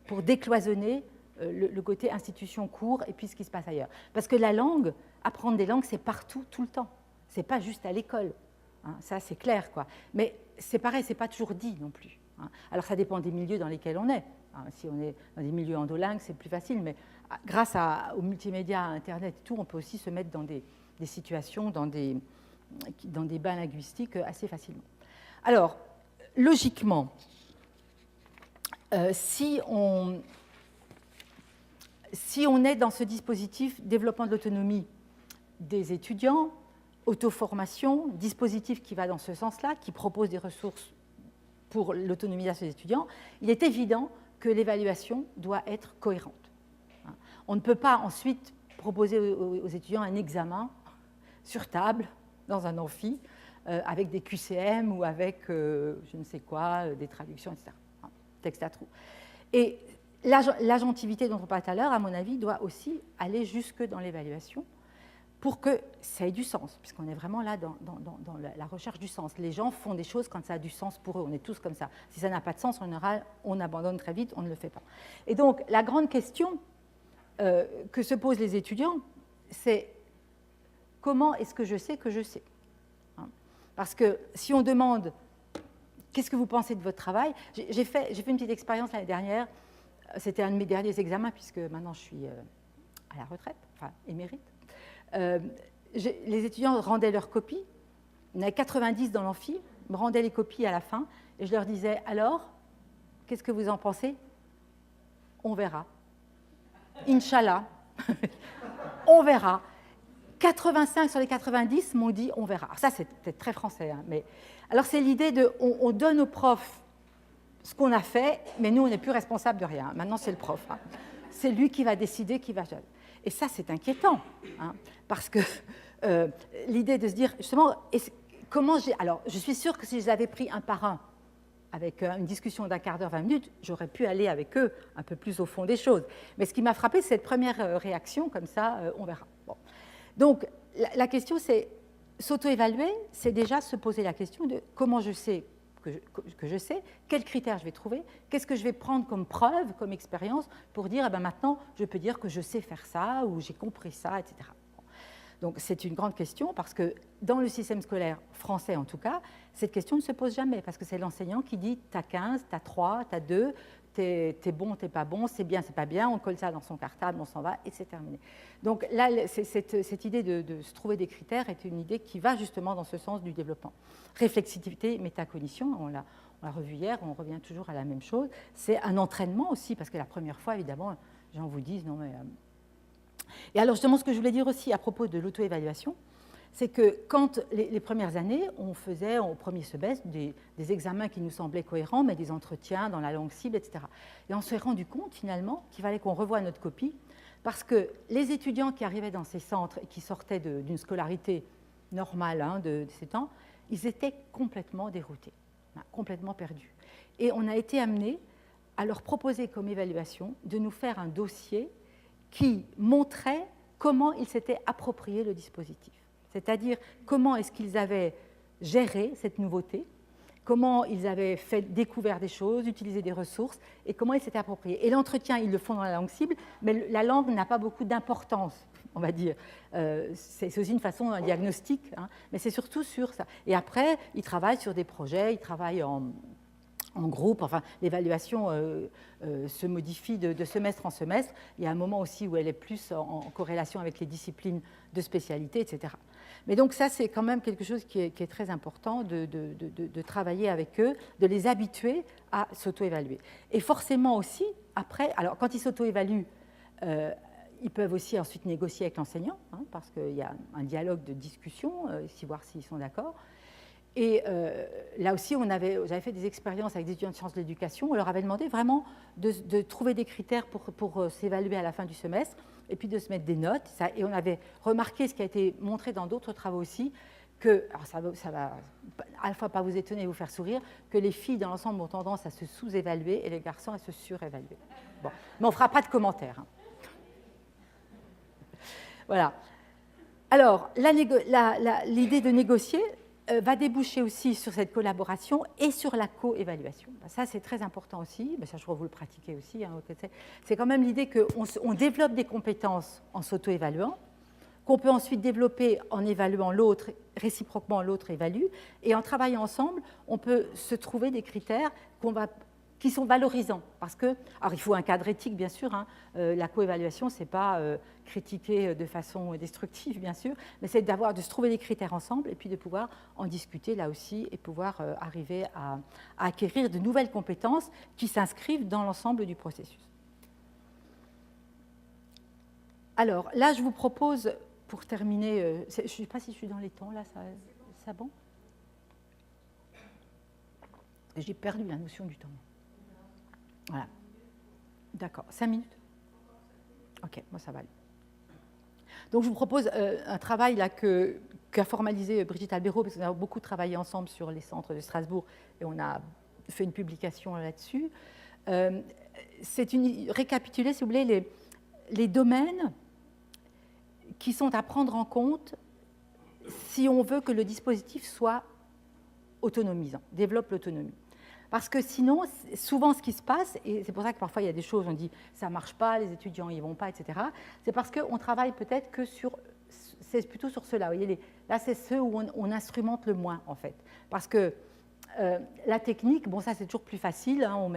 Speaker 4: pour décloisonner le côté institution cours et puis ce qui se passe ailleurs. Parce que la langue, apprendre des langues, c'est partout, tout le temps. Ce n'est pas juste à l'école, hein, ça c'est clair, quoi. Mais c'est pareil, ce n'est pas toujours dit non plus. Hein. Alors ça dépend des milieux dans lesquels on est. Hein. Si on est dans des milieux endolingues, c'est plus facile, mais grâce au multimédia, à Internet et tout, on peut aussi se mettre dans des situations, dans des bains linguistiques assez facilement. Alors, logiquement, si on est dans ce dispositif développement de l'autonomie des étudiants, auto-formation, dispositif qui va dans ce sens-là, qui propose des ressources pour l'autonomisation des étudiants, il est évident que l'évaluation doit être cohérente. On ne peut pas ensuite proposer aux étudiants un examen sur table, dans un amphi, avec des QCM ou avec je ne sais quoi, des traductions, etc. Texte à trous. Et l'agentivité dont on parlait tout à l'heure, à mon avis, doit aussi aller jusque dans l'évaluation pour que ça ait du sens, puisqu'on est vraiment là dans la recherche du sens. Les gens font des choses quand ça a du sens pour eux, on est tous comme ça. Si ça n'a pas de sens, en général, on abandonne très vite, on ne le fait pas. Et donc, la grande question que se posent les étudiants, c'est comment est-ce que je sais que je sais ? Parce que si on demande qu'est-ce que vous pensez de votre travail, j'ai fait une petite expérience l'année dernière, c'était un de mes derniers examens, puisque maintenant je suis à la retraite, enfin émérite. Les étudiants rendaient leurs copies, il y en avait 90 dans l'amphi, me rendaient les copies à la fin, et je leur disais, alors, qu'est-ce que vous en pensez ? On verra. Inch'Allah, on verra. 85 sur les 90 m'ont dit on verra. Alors ça, c'est peut-être très français, hein, mais alors c'est l'idée de on donne au prof ce qu'on a fait, mais nous, on n'est plus responsable de rien. Maintenant, c'est le prof. Hein. C'est lui qui va décider, qui va... Et ça, c'est inquiétant, hein, parce que l'idée de se dire, justement, comment j'ai... Alors, je suis sûre que si je les avais pris un par un, avec une discussion d'un quart d'heure, 20 minutes, j'aurais pu aller avec eux un peu plus au fond des choses. Mais ce qui m'a frappé, c'est cette première réaction, comme ça, on verra. Bon. Donc, la question, c'est s'auto-évaluer, c'est déjà se poser la question de comment je sais que je sais, quels critères je vais trouver, qu'est-ce que je vais prendre comme preuve, comme expérience, pour dire, eh ben, maintenant, je peux dire que je sais faire ça, ou j'ai compris ça, etc. Donc, c'est une grande question, parce que dans le système scolaire français, en tout cas, cette question ne se pose jamais, parce que c'est l'enseignant qui dit, tu as 15, tu as 3, tu as 2, t'es bon, t'es pas bon, c'est bien, c'est pas bien, on colle ça dans son cartable, on s'en va, et c'est terminé. Donc là, cette idée de se trouver des critères est une idée qui va justement dans ce sens du développement. Réflexivité, métacognition, on l'a revu hier, on revient toujours à la même chose. C'est un entraînement aussi, parce que la première fois, évidemment, les gens vous disent, non mais... Et alors justement, ce que je voulais dire aussi à propos de l'auto-évaluation, c'est que quand les premières années, on faisait au premier semestre des examens qui nous semblaient cohérents, mais des entretiens dans la langue cible, etc. Et on s'est rendu compte finalement qu'il fallait qu'on revoie notre copie, parce que les étudiants qui arrivaient dans ces centres et qui sortaient d'une scolarité normale hein, de ces temps, ils étaient complètement déroutés, complètement perdus. Et on a été amené à leur proposer comme évaluation de nous faire un dossier qui montrait comment ils s'étaient approprié le dispositif. C'est-à-dire comment est-ce qu'ils avaient géré cette nouveauté, comment ils avaient découvert des choses, utilisé des ressources, et comment ils s'étaient appropriés. Et l'entretien, ils le font dans la langue cible, mais la langue n'a pas beaucoup d'importance, on va dire. C'est aussi une façon, un diagnostic, hein, mais c'est surtout sur ça. Et après, ils travaillent sur des projets, ils travaillent en groupe, enfin, l'évaluation se modifie de semestre en semestre. Il y a un moment aussi où elle est plus en corrélation avec les disciplines de spécialité, etc. Mais donc ça, c'est quand même quelque chose qui est très important de travailler avec eux, de les habituer à s'auto-évaluer. Et forcément aussi, après, alors quand ils s'auto-évaluent, ils peuvent aussi ensuite négocier avec l'enseignant, hein, parce qu'il y a un dialogue de discussion, voir s'ils sont d'accord. Et là aussi, j'avais fait des expériences avec des étudiants de sciences de l'éducation. On leur avait demandé vraiment de trouver des critères pour s'évaluer à la fin du semestre et puis de se mettre des notes. Et on avait remarqué, ce qui a été montré dans d'autres travaux aussi, que, alors ça va à la fois pas vous étonner et vous faire sourire, que les filles dans l'ensemble ont tendance à se sous-évaluer et les garçons à se surévaluer. Bon. Mais on ne fera pas de commentaires. Hein. Voilà. Alors, l'idée de négocier va déboucher aussi sur cette collaboration et sur la co-évaluation. Ça, c'est très important aussi. Ça, je crois que vous le pratiquez aussi. Hein, c'est quand même l'idée qu'on développe des compétences en s'auto-évaluant, qu'on peut ensuite développer en évaluant l'autre, réciproquement l'autre évalue, et en travaillant ensemble, on peut se trouver des critères qui sont valorisants. Parce que, alors il faut un cadre éthique, bien sûr, hein, la coévaluation, ce n'est pas critiquer de façon destructive, bien sûr, mais c'est de se trouver des critères ensemble et puis de pouvoir en discuter là aussi et pouvoir arriver à acquérir de nouvelles compétences qui s'inscrivent dans l'ensemble du processus. Alors là, je vous propose, pour terminer, je ne sais pas si je suis dans les temps, là, ça bon? J'ai perdu la notion du temps. Voilà. D'accord. 5 minutes? Ok, moi ça va aller. Donc je vous propose un travail là qu'a formalisé Brigitte Albero, parce qu'on a beaucoup travaillé ensemble sur les centres de Strasbourg et on a fait une publication là-dessus. C'est récapituler, si vous voulez, les domaines qui sont à prendre en compte si on veut que le dispositif soit autonomisant, développe l'autonomie. Parce que sinon, souvent ce qui se passe, et c'est pour ça que parfois il y a des choses, on dit ça ne marche pas, les étudiants n'y vont pas, etc., c'est parce qu'on travaille peut-être que c'est plutôt sur ceux-là. Vous voyez, là, c'est ceux où on instrumente le moins, en fait. Parce que la technique, bon, ça c'est toujours plus facile, hein,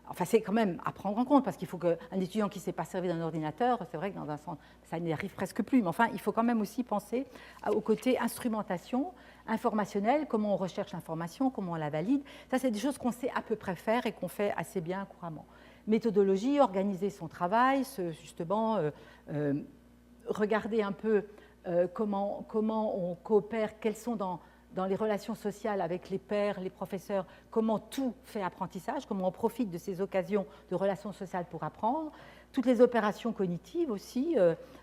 Speaker 4: enfin c'est quand même à prendre en compte, parce qu'il faut qu'un étudiant qui ne sait pas servir d'un ordinateur, c'est vrai que dans un centre, ça n'y arrive presque plus, mais enfin, il faut quand même aussi penser au côté instrumentation, informationnelle, comment on recherche l'information, comment on la valide. Ça, c'est des choses qu'on sait à peu près faire et qu'on fait assez bien couramment. Méthodologie, organiser son travail, justement, regarder un peu comment on coopère, quels sont dans les relations sociales avec les pairs, les professeurs, comment tout fait apprentissage, comment on profite de ces occasions de relations sociales pour apprendre. Toutes les opérations cognitives aussi,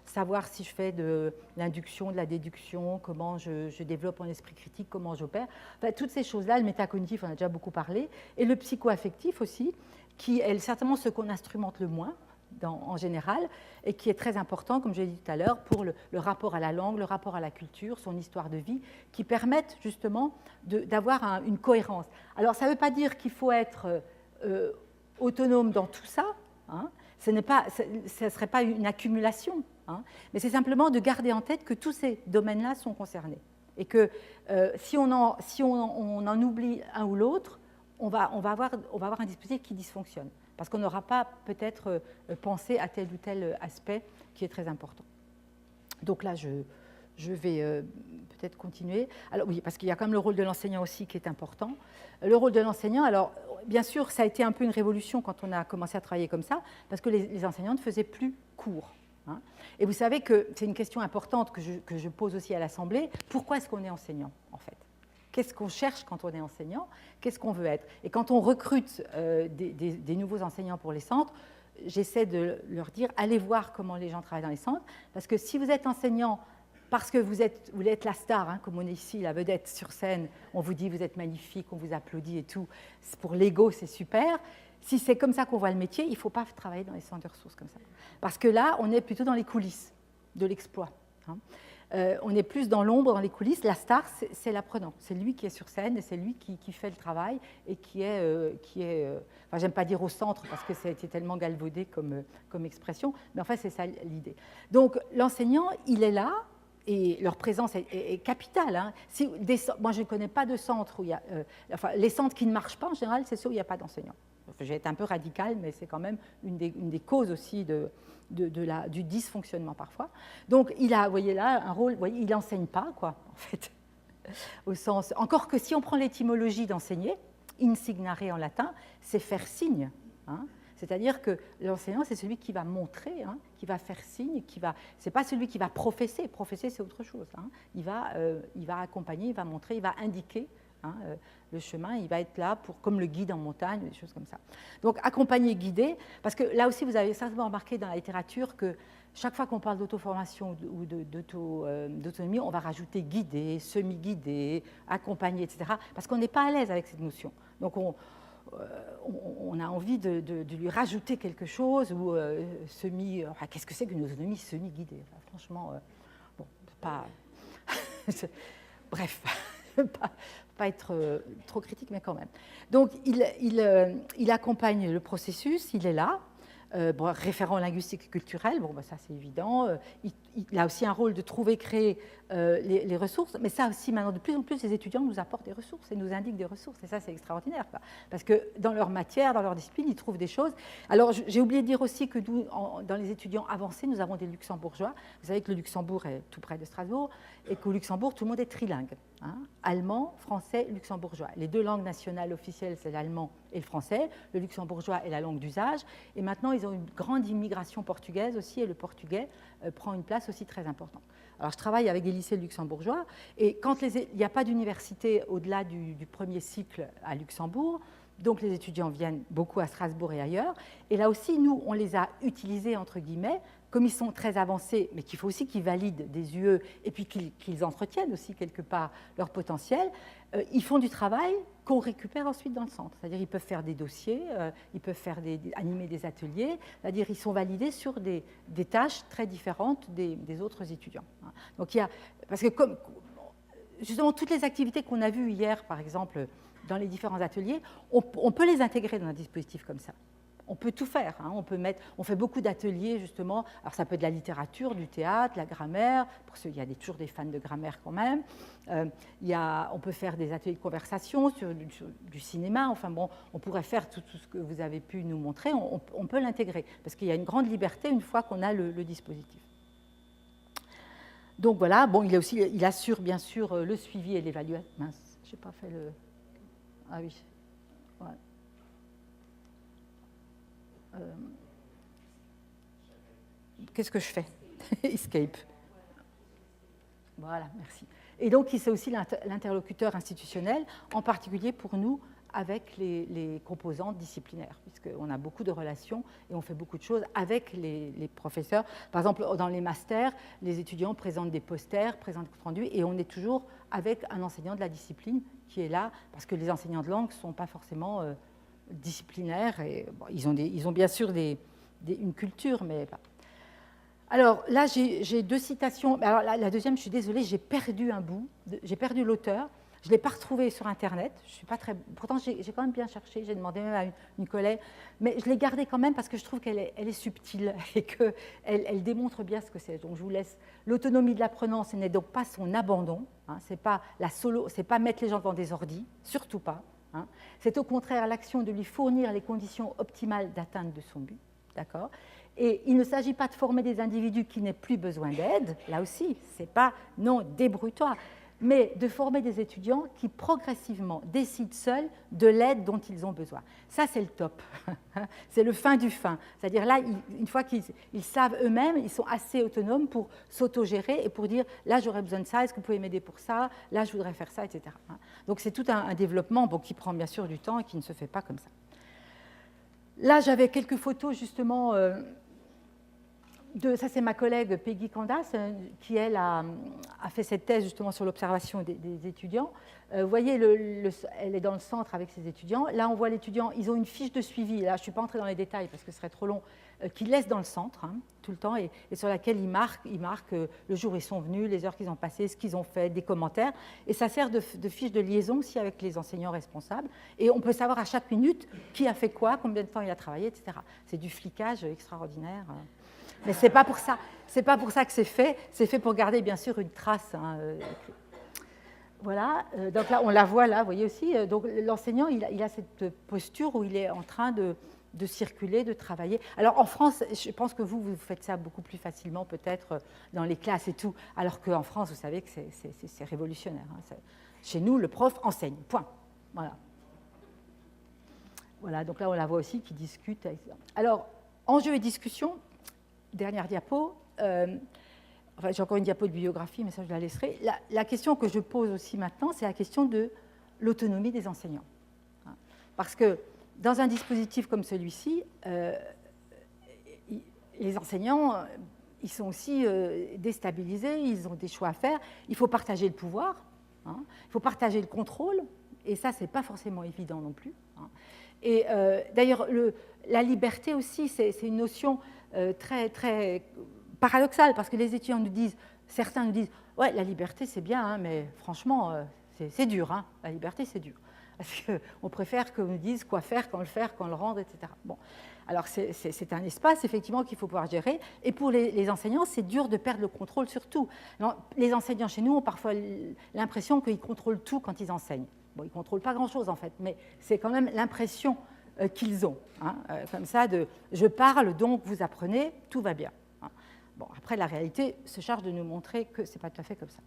Speaker 4: savoir si je fais de l'induction, de la déduction, comment je développe mon esprit critique, comment j'opère. Enfin, toutes ces choses-là, le métacognitif, on a déjà beaucoup parlé, et le psychoaffectif aussi, qui est certainement ce qu'on instrumente le moins, en général, et qui est très important, comme je l'ai dit tout à l'heure, pour le rapport à la langue, le rapport à la culture, son histoire de vie, qui permettent justement d'avoir une cohérence. Alors, ça ne veut pas dire qu'il faut être autonome dans tout ça, hein. Ce ne serait pas une accumulation, hein, mais c'est simplement de garder en tête que tous ces domaines-là sont concernés. Et que si on en oublie un ou l'autre, on va avoir un dispositif qui dysfonctionne. Parce qu'on n'aura pas peut-être pensé à tel ou tel aspect qui est très important. Donc là, je vais peut-être continuer. Alors oui, parce qu'il y a quand même le rôle de l'enseignant aussi qui est important. Le rôle de l'enseignant, alors bien sûr, ça a été un peu une révolution quand on a commencé à travailler comme ça, parce que les enseignants ne faisaient plus cours. Hein. Et vous savez que c'est une question importante que je pose aussi à l'Assemblée. Pourquoi est-ce qu'on est enseignant, en fait ? Qu'est-ce qu'on cherche quand on est enseignant? Qu'est-ce qu'on veut être? Et quand on recrute des nouveaux enseignants pour les centres, j'essaie de leur dire, allez voir comment les gens travaillent dans les centres, parce que si vous êtes enseignant parce que vous êtes la star, hein, comme on est ici, la vedette sur scène, on vous dit vous êtes magnifique, on vous applaudit et tout, pour l'ego c'est super. Si c'est comme ça qu'on voit le métier, il ne faut pas travailler dans les centres de ressources comme ça. Parce que là, on est plutôt dans les coulisses de l'exploit. Hein. On est plus dans l'ombre, dans les coulisses. La star, c'est l'apprenant. C'est lui qui est sur scène et c'est lui qui fait le travail et qui est enfin, j'aime pas dire au centre parce que ça a été tellement galvaudé comme expression, mais enfin, c'est ça l'idée. Donc, l'enseignant, il est là et leur présence est capitale. Hein. Moi, je ne connais pas de centre où il y a... enfin, les centres qui ne marchent pas, en général, c'est ceux où il n'y a pas d'enseignant. Je vais être un peu radicale, mais c'est quand même une des causes aussi du dysfonctionnement parfois. Donc, il a, vous voyez là, un rôle, vous voyez, il n'enseigne pas, quoi, en fait, au sens... Encore que si on prend l'étymologie d'enseigner, insignare en latin, c'est faire signe. Hein. C'est-à-dire que l'enseignant, c'est celui qui va montrer, hein, qui va faire signe, c'est pas celui qui va professer. Professer, c'est autre chose. Hein. Il va accompagner, il va montrer, il va indiquer. Hein, le chemin, il va être là comme le guide en montagne, des choses comme ça. Donc, accompagner, guider, parce que là aussi, vous avez certainement remarqué dans la littérature que chaque fois qu'on parle d'auto-formation ou d'autonomie, on va rajouter guider, semi-guider, accompagner, etc., parce qu'on n'est pas à l'aise avec cette notion. Donc, on a envie de lui rajouter quelque chose, ou enfin, qu'est-ce que c'est qu'une autonomie semi-guidée? Enfin, franchement, bon, pas... Bref... pas être trop critique, mais quand même. Donc, il accompagne le processus, il est là. référent linguistique et culturel, bon, ça c'est évident. Il a aussi un rôle de trouver, créer les ressources, mais ça aussi, maintenant, de plus en plus, les étudiants nous apportent des ressources et nous indiquent des ressources, et ça c'est extraordinaire, quoi. Parce que dans leur matière, dans leur discipline, ils trouvent des choses. Alors, j'ai oublié de dire aussi que nous, dans les étudiants avancés, nous avons des luxembourgeois. Vous savez que le Luxembourg est tout près de Strasbourg, et qu'au Luxembourg, tout le monde est trilingue. Hein, allemand, français, luxembourgeois. Les deux langues nationales officielles, c'est l'allemand et le français. Le luxembourgeois est la langue d'usage. Et maintenant, ils ont une grande immigration portugaise aussi, et le portugais prend une place aussi très importante. Alors, je travaille avec des lycées luxembourgeois, et quand il n'y a pas d'université au-delà du premier cycle à Luxembourg, donc les étudiants viennent beaucoup à Strasbourg et ailleurs. Et là aussi, nous, on les a utilisés, entre guillemets, comme ils sont très avancés, mais qu'il faut aussi qu'ils valident des UE et puis qu'ils entretiennent aussi quelque part leur potentiel, ils font du travail qu'on récupère ensuite dans le centre. C'est-à-dire qu'ils peuvent faire des dossiers, ils peuvent animer des ateliers, c'est-à-dire ils sont validés sur des tâches très différentes des autres étudiants. Donc parce que justement, toutes les activités qu'on a vues hier, par exemple, dans les différents ateliers, on peut les intégrer dans un dispositif comme ça. On peut tout faire. Hein. On fait beaucoup d'ateliers, justement. Alors, ça peut être de la littérature, du théâtre, la grammaire. Il y a toujours des fans de grammaire quand même. On peut faire des ateliers de conversation sur du cinéma. Enfin bon, on pourrait faire tout ce que vous avez pu nous montrer. On peut l'intégrer parce qu'il y a une grande liberté une fois qu'on a le dispositif. Donc voilà. Bon, il assure bien sûr le suivi et l'évaluation. Mince, je n'ai pas fait le... Ah oui. Ouais. Qu'est-ce que je fais? Escape. Voilà, merci. Et donc, c'est aussi l'interlocuteur institutionnel, en particulier pour nous, avec les composantes disciplinaires, puisqu'on a beaucoup de relations et on fait beaucoup de choses avec les professeurs. Par exemple, dans les masters, les étudiants présentent des posters, présentent des comptes rendus, et on est toujours avec un enseignant de la discipline qui est là, parce que les enseignants de langue ne sont pas forcément disciplinaires. Et, bon, ils ont bien sûr une culture, mais pas. Alors là, j'ai deux citations. Alors la deuxième, je suis désolée, j'ai perdu un bout, j'ai perdu l'auteur. Je ne l'ai pas retrouvé sur Internet. Je suis pas très... Pourtant, j'ai quand même bien cherché. J'ai demandé même à une collègue. Mais je l'ai gardée quand même parce que je trouve qu'elle est subtile et qu'elle démontre bien ce que c'est. Donc, je vous laisse. L'autonomie de l'apprenant, ce n'est donc pas son abandon. Hein, ce n'est pas pas mettre les gens devant des ordis, surtout pas. Hein. C'est au contraire l'action de lui fournir les conditions optimales d'atteinte de son but. D'accord ? Et il ne s'agit pas de former des individus qui n'aient plus besoin d'aide. Là aussi, ce n'est pas non, débrouille-toi. Mais de former des étudiants qui progressivement décident seuls de l'aide dont ils ont besoin. Ça, c'est le top. C'est le fin du fin. C'est-à-dire là, une fois qu'ils savent eux-mêmes, ils sont assez autonomes pour s'autogérer et pour dire « là, j'aurais besoin de ça, est-ce que vous pouvez m'aider pour ça ? Là, je voudrais faire ça, etc. » Donc, c'est tout un développement qui prend bien sûr du temps et qui ne se fait pas comme ça. Là, j'avais quelques photos justement... ça, c'est ma collègue Peggy Candace, qui, elle, a fait cette thèse justement sur l'observation des étudiants. Vous voyez, elle est dans le centre avec ses étudiants. Là, on voit l'étudiant, ils ont une fiche de suivi. Là, je ne suis pas entrée dans les détails parce que ce serait trop long, qu'ils laissent dans le centre tout le temps et sur laquelle ils marquent le jour où ils sont venus, les heures qu'ils ont passées, ce qu'ils ont fait, des commentaires. Et ça sert de fiche de liaison aussi avec les enseignants responsables. Et on peut savoir à chaque minute qui a fait quoi, combien de temps il a travaillé, etc. C'est du flicage extraordinaire. Mais ce n'est pas pour ça. C'est pas pour ça que c'est fait. C'est fait pour garder, bien sûr, une trace. Voilà. Donc là, on la voit là, vous voyez aussi. Donc l'enseignant, il a cette posture où il est en train de circuler, de travailler. Alors en France, je pense que vous faites ça beaucoup plus facilement, peut-être dans les classes et tout. Alors qu'en France, vous savez que c'est révolutionnaire. Chez nous, le prof enseigne. Point. Voilà. Voilà. Donc là, on la voit aussi qui discute. Alors, enjeux et discussion. Dernière diapo. J'ai encore une diapo de biographie, mais ça, je la laisserai. La question que je pose aussi maintenant, c'est la question de l'autonomie des enseignants. Parce que dans un dispositif comme celui-ci, les enseignants, ils sont aussi déstabilisés, ils ont des choix à faire. Il faut partager le pouvoir, il faut partager le contrôle, et ça, ce n'est pas forcément évident non plus. Et d'ailleurs, la liberté aussi, c'est une notion très, très paradoxale, parce que les étudiants nous disent, certains nous disent, ouais, la liberté c'est bien, mais franchement, C'est dur, hein, la liberté, c'est dur. Parce qu'on préfère qu'on nous dise quoi faire, quand le faire, quand le rendre, etc. Bon. Alors, c'est un espace, effectivement, qu'il faut pouvoir gérer. Et pour les enseignants, c'est dur de perdre le contrôle sur tout. Les enseignants chez nous ont parfois l'impression qu'ils contrôlent tout quand ils enseignent. Bon, ils ne contrôlent pas grand-chose, en fait, mais c'est quand même l'impression qu'ils ont. Hein, comme ça, je parle, donc vous apprenez, tout va bien. Hein. Bon, après, la réalité se charge de nous montrer que ce n'est pas tout à fait comme ça.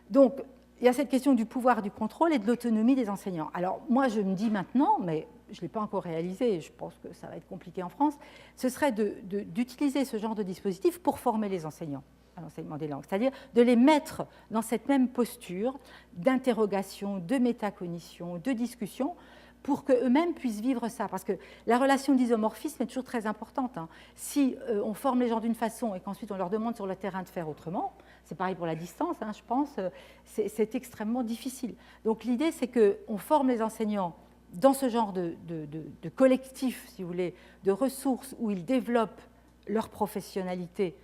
Speaker 4: Donc, il y a cette question du pouvoir, du contrôle et de l'autonomie des enseignants. Alors, moi, je me dis maintenant, mais je ne l'ai pas encore réalisé, et je pense que ça va être compliqué en France, ce serait d'utiliser ce genre de dispositif pour former les enseignants à l'enseignement des langues, c'est-à-dire de les mettre dans cette même posture d'interrogation, de métacognition, de discussion, pour qu'eux-mêmes puissent vivre ça. Parce que la relation d'isomorphisme est toujours très importante. Hein. Si on forme les gens d'une façon et qu'ensuite on leur demande sur le terrain de faire autrement, c'est pareil pour la distance, hein, je pense, c'est extrêmement difficile. Donc l'idée, c'est qu'on forme les enseignants dans ce genre de collectif, si vous voulez, de ressources où ils développent leur professionnalité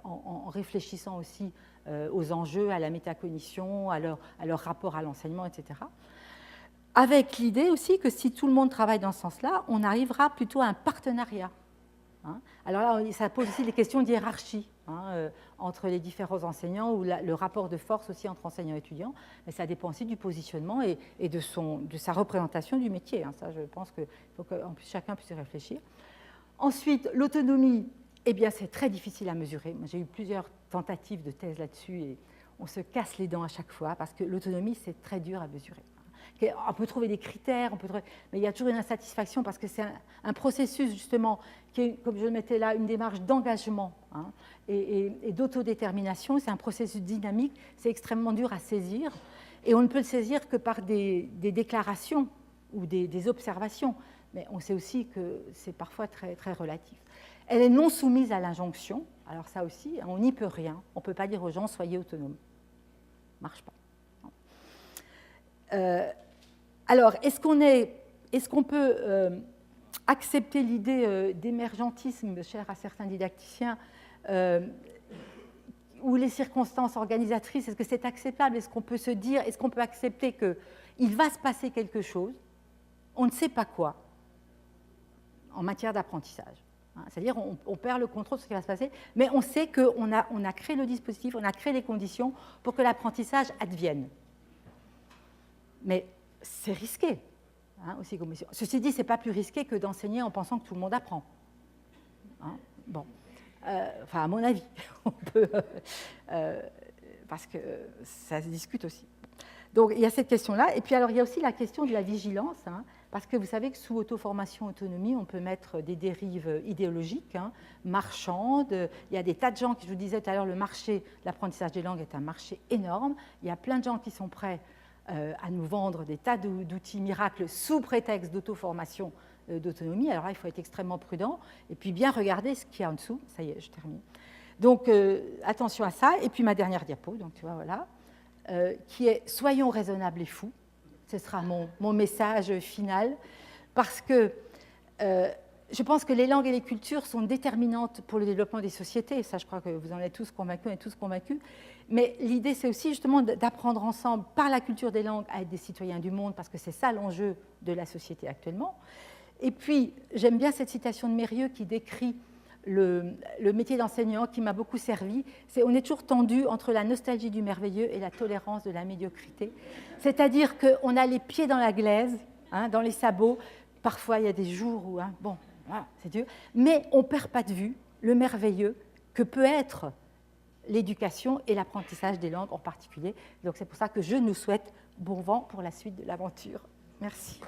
Speaker 4: en réfléchissant aussi aux enjeux, à la métacognition, à leur rapport à l'enseignement, etc. Avec l'idée aussi que si tout le monde travaille dans ce sens-là, on arrivera plutôt à un partenariat. Hein. Alors là, ça pose aussi des questions de hiérarchie entre les différents enseignants ou le rapport de force aussi entre enseignants et étudiants. Mais ça dépend aussi du positionnement et de sa représentation du métier. Hein. Ça, je pense qu'il faut qu'en plus chacun puisse y réfléchir. Ensuite, l'autonomie, eh bien, c'est très difficile à mesurer. Moi, j'ai eu plusieurs tentatives de thèse là-dessus et on se casse les dents à chaque fois parce que l'autonomie, c'est très dur à mesurer. On peut trouver des critères, mais il y a toujours une insatisfaction parce que c'est un processus justement qui est, comme je le mettais là, une démarche d'engagement hein, et d'autodétermination. C'est un processus dynamique, c'est extrêmement dur à saisir et on ne peut le saisir que par des déclarations ou des observations, mais on sait aussi que c'est parfois très, très relatif. Elle est non soumise à l'injonction, alors ça aussi, on n'y peut rien. On ne peut pas dire aux gens « soyez autonomes ». Ça ne marche pas. Alors, est-ce qu'on peut accepter l'idée d'émergentisme chère à certains didacticiens ou les circonstances organisatrices? Est-ce que c'est acceptable? Est-ce qu'on peut se dire, est-ce qu'on peut accepter qu'il va se passer quelque chose, on ne sait pas quoi, en matière d'apprentissage? C'est-à-dire on perd le contrôle sur ce qui va se passer, mais on sait qu'on a créé le dispositif, on a créé les conditions pour que l'apprentissage advienne. Mais c'est risqué. Hein, aussi, ceci dit, ce n'est pas plus risqué que d'enseigner en pensant que tout le monde apprend. Hein, bon. Enfin, à mon avis, on peut, parce que ça se discute aussi. Donc, il y a cette question-là. Et puis, alors, il y a aussi la question de la vigilance, hein, parce que vous savez que sous auto-formation, autonomie, on peut mettre des dérives idéologiques, hein, marchandes. Il y a des tas de gens, qui, je vous disais tout à l'heure, le marché de l'apprentissage des langues est un marché énorme. Il y a plein de gens qui sont prêts à nous vendre des tas d'outils miracles sous prétexte d'auto-formation, d'autonomie. Alors là, il faut être extrêmement prudent et puis bien regarder ce qu'il y a en dessous. Ça y est, je termine. Donc, attention à ça. Et puis, ma dernière diapo, donc tu vois, voilà, qui est « Soyons raisonnables et fous ». Ce sera mon message final parce que je pense que les langues et les cultures sont déterminantes pour le développement des sociétés. Ça, je crois que vous en êtes tous convaincus, on est tous convaincus. Mais l'idée, c'est aussi justement d'apprendre ensemble, par la culture des langues, à être des citoyens du monde, parce que c'est ça l'enjeu de la société actuellement. Et puis, j'aime bien cette citation de Mérieux qui décrit le métier d'enseignant, qui m'a beaucoup servi. On est toujours tendu entre la nostalgie du merveilleux et la tolérance de la médiocrité. C'est-à-dire qu'on a les pieds dans la glaise, hein, dans les sabots. Parfois, il y a des jours où, hein, bon, voilà, c'est Dieu. Mais on ne perd pas de vue le merveilleux que peut être l'éducation et l'apprentissage des langues en particulier. Donc c'est pour ça que je nous souhaite bon vent pour la suite de l'aventure. Merci.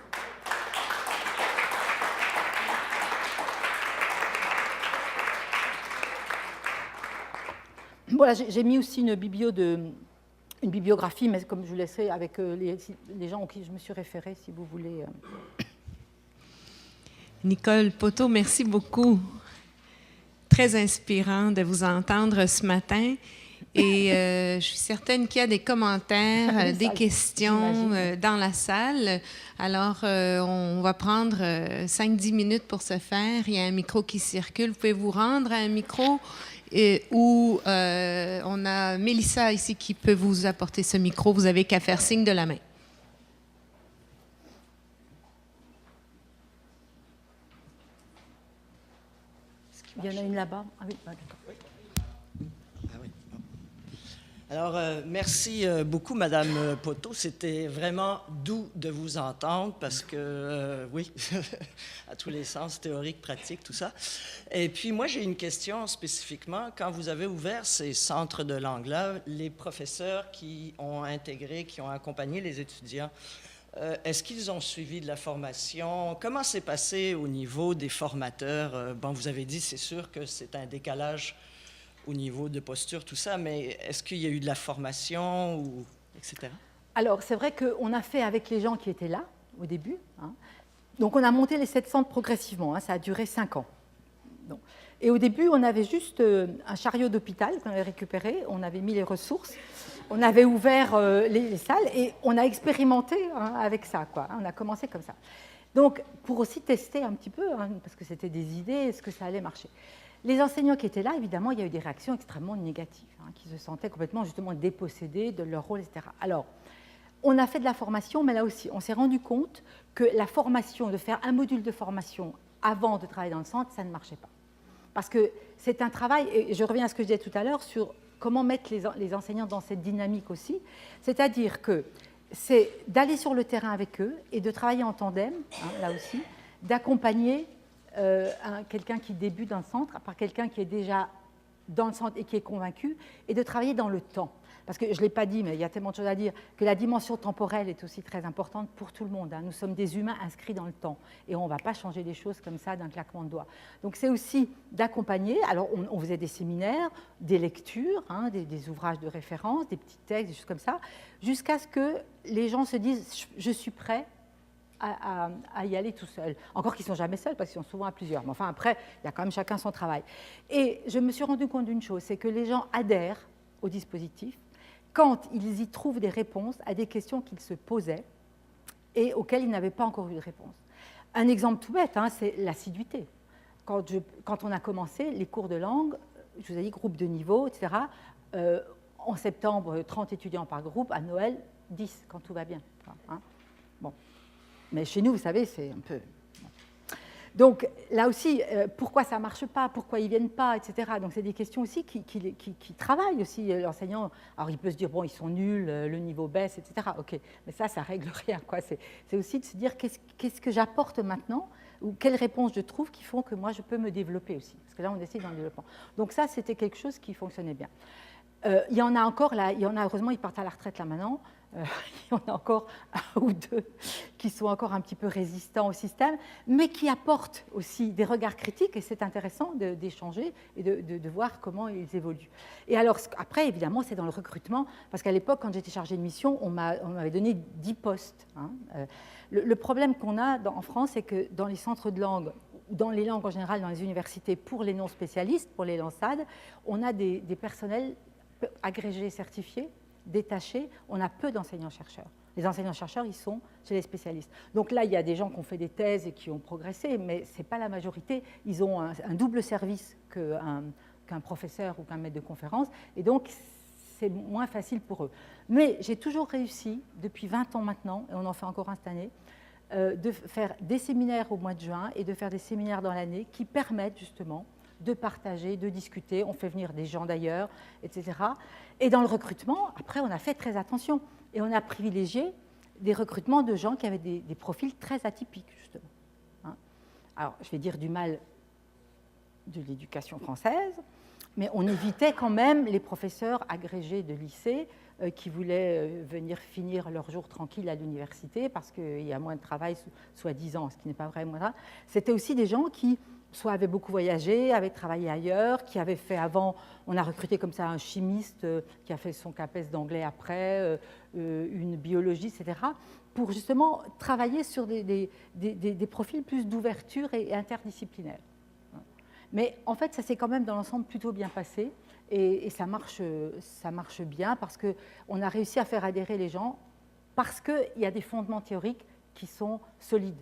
Speaker 4: Voilà, j'ai mis aussi une bibliographie, mais comme je vous laisserai avec les gens auxquels je me suis référée, si vous voulez.
Speaker 1: Nicole Poteau, merci beaucoup. Très inspirant de vous entendre ce matin. Et je suis certaine qu'il y a des commentaires, des questions dans la salle. Alors, on va prendre 5-10 minutes pour ce faire. Il y a un micro qui circule. Vous pouvez vous rendre à un micro où on a Mélissa ici qui peut vous apporter ce micro. Vous avez qu'à faire signe de la main.
Speaker 4: Il y en a une là-bas. Ah oui, d'accord.
Speaker 5: Ah oui. Alors, merci beaucoup, Madame Poteau. C'était vraiment doux de vous entendre parce que, oui, à tous les sens, théorique, pratique, tout ça. Et puis, moi, j'ai une question spécifiquement. Quand vous avez ouvert ces centres de langue-là, les professeurs qui ont intégré, qui ont accompagné les étudiants, est-ce qu'ils ont suivi de la formation? Comment c'est passé au niveau des formateurs? Bon, vous avez dit, c'est sûr que c'est un décalage au niveau de posture, tout ça, mais est-ce qu'il y a eu de la formation, ou etc.?
Speaker 4: Alors, c'est vrai qu'on a fait avec les gens qui étaient là, au début. Hein. Donc, on a monté les 7 centres progressivement. Hein, ça a duré 5 ans. Donc, et au début, on avait juste un chariot d'hôpital qu'on avait récupéré. On avait mis les ressources. On avait ouvert les salles et on a expérimenté avec ça, quoi. On a commencé comme ça. Donc, pour aussi tester un petit peu, parce que c'était des idées, est-ce que ça allait marcher. Les enseignants qui étaient là, évidemment, il y a eu des réactions extrêmement négatives, qui se sentaient complètement, justement, dépossédés de leur rôle, etc. Alors, on a fait de la formation, mais là aussi, on s'est rendu compte que la formation, de faire un module de formation avant de travailler dans le centre, ça ne marchait pas. Parce que c'est un travail, et je reviens à ce que je disais tout à l'heure, sur comment mettre les enseignants dans cette dynamique aussi. C'est-à-dire que c'est d'aller sur le terrain avec eux et de travailler en tandem, là aussi, d'accompagner quelqu'un qui débute dans le centre par quelqu'un qui est déjà dans le centre et qui est convaincu, et de travailler dans le temps. Parce que je ne l'ai pas dit, mais il y a tellement de choses à dire, que la dimension temporelle est aussi très importante pour tout le monde. Nous sommes des humains inscrits dans le temps, et on ne va pas changer les choses comme ça d'un claquement de doigts. Donc c'est aussi d'accompagner. Alors on faisait des séminaires, des lectures, des ouvrages de référence, des petits textes, des choses comme ça, jusqu'à ce que les gens se disent « je suis prêt » à y aller tout seul. Encore qu'ils ne sont jamais seuls, parce qu'ils sont souvent à plusieurs. Mais enfin, après, il y a quand même chacun son travail. Et je me suis rendu compte d'une chose, c'est que les gens adhèrent au dispositif quand ils y trouvent des réponses à des questions qu'ils se posaient et auxquelles ils n'avaient pas encore eu de réponse. Un exemple tout bête, c'est l'assiduité. Quand on a commencé les cours de langue, je vous ai dit groupe de niveau, etc., en septembre, 30 étudiants par groupe, à Noël, 10, quand tout va bien. Bon. Mais chez nous, vous savez, c'est un peu... Donc là aussi, pourquoi ça ne marche pas, pourquoi ils ne viennent pas, etc. Donc c'est des questions aussi qui travaillent aussi l'enseignant. Alors il peut se dire, bon, ils sont nuls, le niveau baisse, etc. OK, mais ça ne règle rien, quoi. C'est aussi de se dire, qu'est-ce que j'apporte maintenant, ou quelles réponses je trouve qui font que moi, je peux me développer aussi. Parce que là, on essaie dans le développement. Donc ça, c'était quelque chose qui fonctionnait bien. Il y en a encore, là, heureusement, ils partent à la retraite là maintenant. Il y en a encore un ou deux qui sont encore un petit peu résistants au système, mais qui apportent aussi des regards critiques, et c'est intéressant d'échanger et de voir comment ils évoluent. Et alors, après, évidemment, c'est dans le recrutement, parce qu'à l'époque, quand j'étais chargée de mission, on m'avait donné 10 postes. Le problème qu'on a en France, c'est que dans les centres de langue, dans les langues en général, dans les universités, pour les non-spécialistes, pour les LANSAD, on a des personnels agrégés, certifiés, détachés, on a peu d'enseignants-chercheurs. Les enseignants-chercheurs, ils sont chez les spécialistes. Donc là, il y a des gens qui ont fait des thèses et qui ont progressé, mais ce n'est pas la majorité. Ils ont un double service qu'un professeur ou qu'un maître de conférence, et donc c'est moins facile pour eux. Mais j'ai toujours réussi, depuis 20 ans maintenant, et on en fait encore un cette année, de faire des séminaires au mois de juin et de faire des séminaires dans l'année qui permettent justement de partager, de discuter. On fait venir des gens d'ailleurs, etc. Et dans le recrutement, après, on a fait très attention. Et on a privilégié des recrutements de gens qui avaient des profils très atypiques, justement. Alors, je vais dire du mal de l'éducation française, mais on évitait quand même les professeurs agrégés de lycée qui voulaient venir finir leur jour tranquille à l'université parce qu'il y a moins de travail, soi-disant, ce qui n'est pas vrai. C'était aussi des gens qui soit avaient beaucoup voyagé, avaient travaillé ailleurs, qui avaient fait avant, on a recruté comme ça un chimiste qui a fait son CAPES d'anglais après, une biologiste, etc., pour justement travailler sur des profils plus d'ouverture et interdisciplinaires. Mais en fait, ça s'est quand même dans l'ensemble plutôt bien passé, et ça marche bien parce qu'on a réussi à faire adhérer les gens parce qu'il y a des fondements théoriques qui sont solides.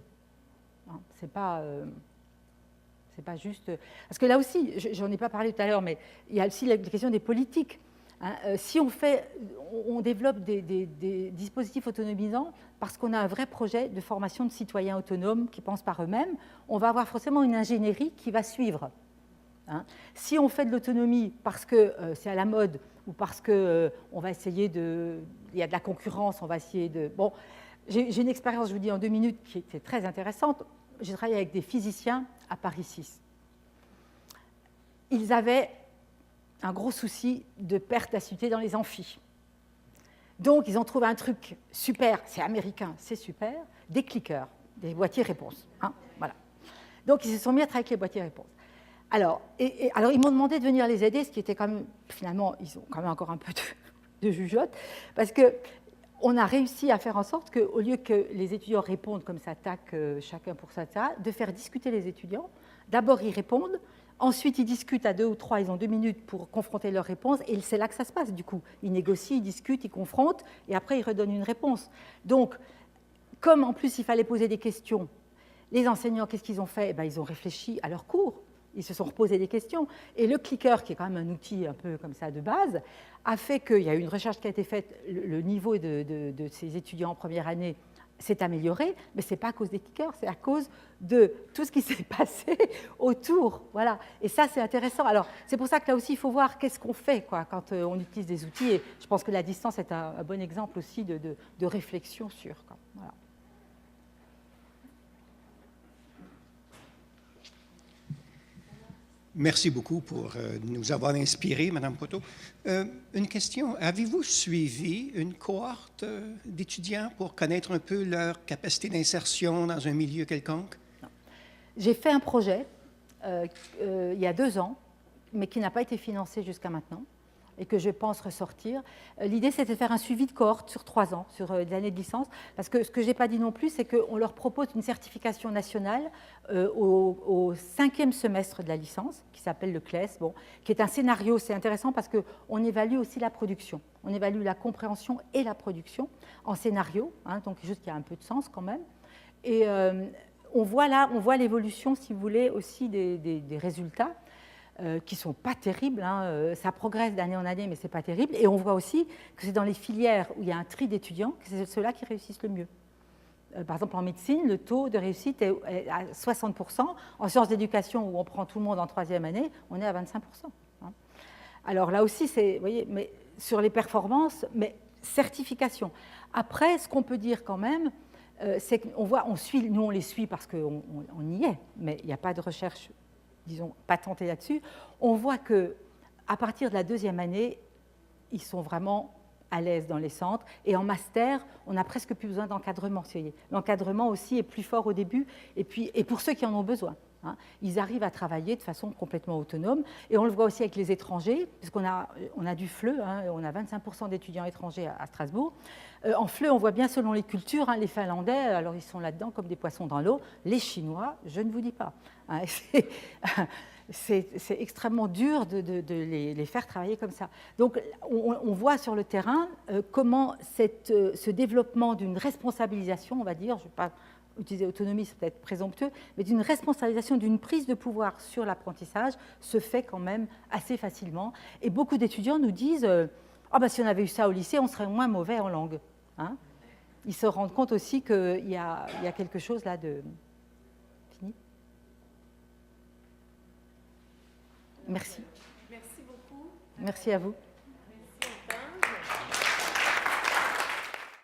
Speaker 4: C'est pas C'est pas juste... Parce que là aussi, j'en ai pas parlé tout à l'heure, mais il y a aussi la question des politiques. Hein. Si on développe des dispositifs autonomisants parce qu'on a un vrai projet de formation de citoyens autonomes qui pensent par eux-mêmes, on va avoir forcément une ingénierie qui va suivre. Hein. Si on fait de l'autonomie parce que c'est à la mode ou parce qu'on va essayer de... Il y a de la concurrence, on va essayer de... Bon, j'ai une expérience, je vous dis en 2 minutes, qui était très intéressante. J'ai travaillé avec des physiciens à Paris 6. Ils avaient un gros souci de perte d'acuité dans les amphis. Donc, ils ont trouvé un truc super, c'est américain, c'est super, des clickers, des boîtiers réponses. Hein, voilà. Donc, ils se sont mis à travailler avec les boîtiers réponses. Alors, alors ils m'ont demandé de venir les aider, ce qui était quand même, finalement, ils ont quand même encore un peu de jugeote, parce qu'on a réussi à faire en sorte qu'au lieu que les étudiants répondent comme ça, tac, chacun pour ça, de faire discuter les étudiants. D'abord, ils répondent. Ensuite, ils discutent à 2 ou 3, ils ont 2 minutes pour confronter leurs réponses, et c'est là que ça se passe, du coup. Ils négocient, ils discutent, ils confrontent, et après, ils redonnent une réponse. Donc, comme en plus, il fallait poser des questions, les enseignants, qu'est-ce qu'ils ont fait? Ben, ils ont réfléchi à leur cours, ils se sont reposés des questions. Et le clicker, qui est quand même un outil un peu comme ça de base, a fait qu'il y a eu une recherche qui a été faite, le niveau de ces étudiants en première année s'est amélioré, mais ce n'est pas à cause des clickers, c'est à cause de tout ce qui s'est passé autour. Voilà. Et ça, c'est intéressant. Alors, c'est pour ça que là aussi, il faut voir qu'est-ce qu'on fait quoi, quand on utilise des outils. Et je pense que la distance est un bon exemple aussi de réflexion sur. Quoi. Voilà.
Speaker 6: Merci beaucoup pour nous avoir inspirés, Madame Poteau. Une question, avez-vous suivi une cohorte d'étudiants pour connaître un peu leur capacité d'insertion dans un milieu quelconque?
Speaker 4: J'ai fait un projet il y a 2 ans, mais qui n'a pas été financé jusqu'à maintenant et que je pense ressortir. L'idée, c'était de faire un suivi de cohorte sur 3 ans, sur des années de licence, parce que ce que je n'ai pas dit non plus, c'est qu'on leur propose une certification nationale au 5e semestre de la licence, qui s'appelle le CLES, bon, qui est un scénario. C'est intéressant parce qu'on évalue aussi la production. On évalue la compréhension et la production en scénario, hein, donc quelque chose qui a un peu de sens quand même. Et on voit l'évolution, si vous voulez, aussi des résultats. Qui ne sont pas terribles, hein. Ça progresse d'année en année, mais ce n'est pas terrible. Et on voit aussi que c'est dans les filières où il y a un tri d'étudiants que c'est ceux-là qui réussissent le mieux. Par exemple, en médecine, le taux de réussite est à 60%. En sciences d'éducation, où on prend tout le monde en 3e année, on est à 25%. Hein. Alors là aussi, vous voyez, mais sur les performances, mais certification. Après, ce qu'on peut dire quand même, c'est qu'on voit, nous on les suit parce qu'on y est, mais il n'y a pas de recherche, disons, patentée là-dessus. On voit qu'à partir de la 2e année, ils sont vraiment à l'aise dans les centres. Et en master, on n'a presque plus besoin d'encadrement. L'encadrement aussi est plus fort au début, et pour ceux qui en ont besoin. Hein, ils arrivent à travailler de façon complètement autonome. Et on le voit aussi avec les étrangers, puisqu'on a du FLE, hein, on a 25% d'étudiants étrangers à Strasbourg. En FLE, on voit bien selon les cultures, hein, les Finlandais, alors ils sont là-dedans comme des poissons dans l'eau. Les Chinois, je ne vous dis pas. Hein, c'est extrêmement dur de les faire travailler comme ça. Donc, on voit sur le terrain comment ce développement d'une responsabilisation, on va dire, je ne vais pas utiliser autonomie, c'est peut-être présomptueux, mais d'une responsabilisation, d'une prise de pouvoir sur l'apprentissage se fait quand même assez facilement. Et beaucoup d'étudiants nous disent « Ah ben si on avait eu ça au lycée, on serait moins mauvais en langue. Hein » Ils se rendent compte aussi qu'il y a quelque chose là de... Fini ? Merci.
Speaker 3: Merci beaucoup.
Speaker 4: Merci à vous.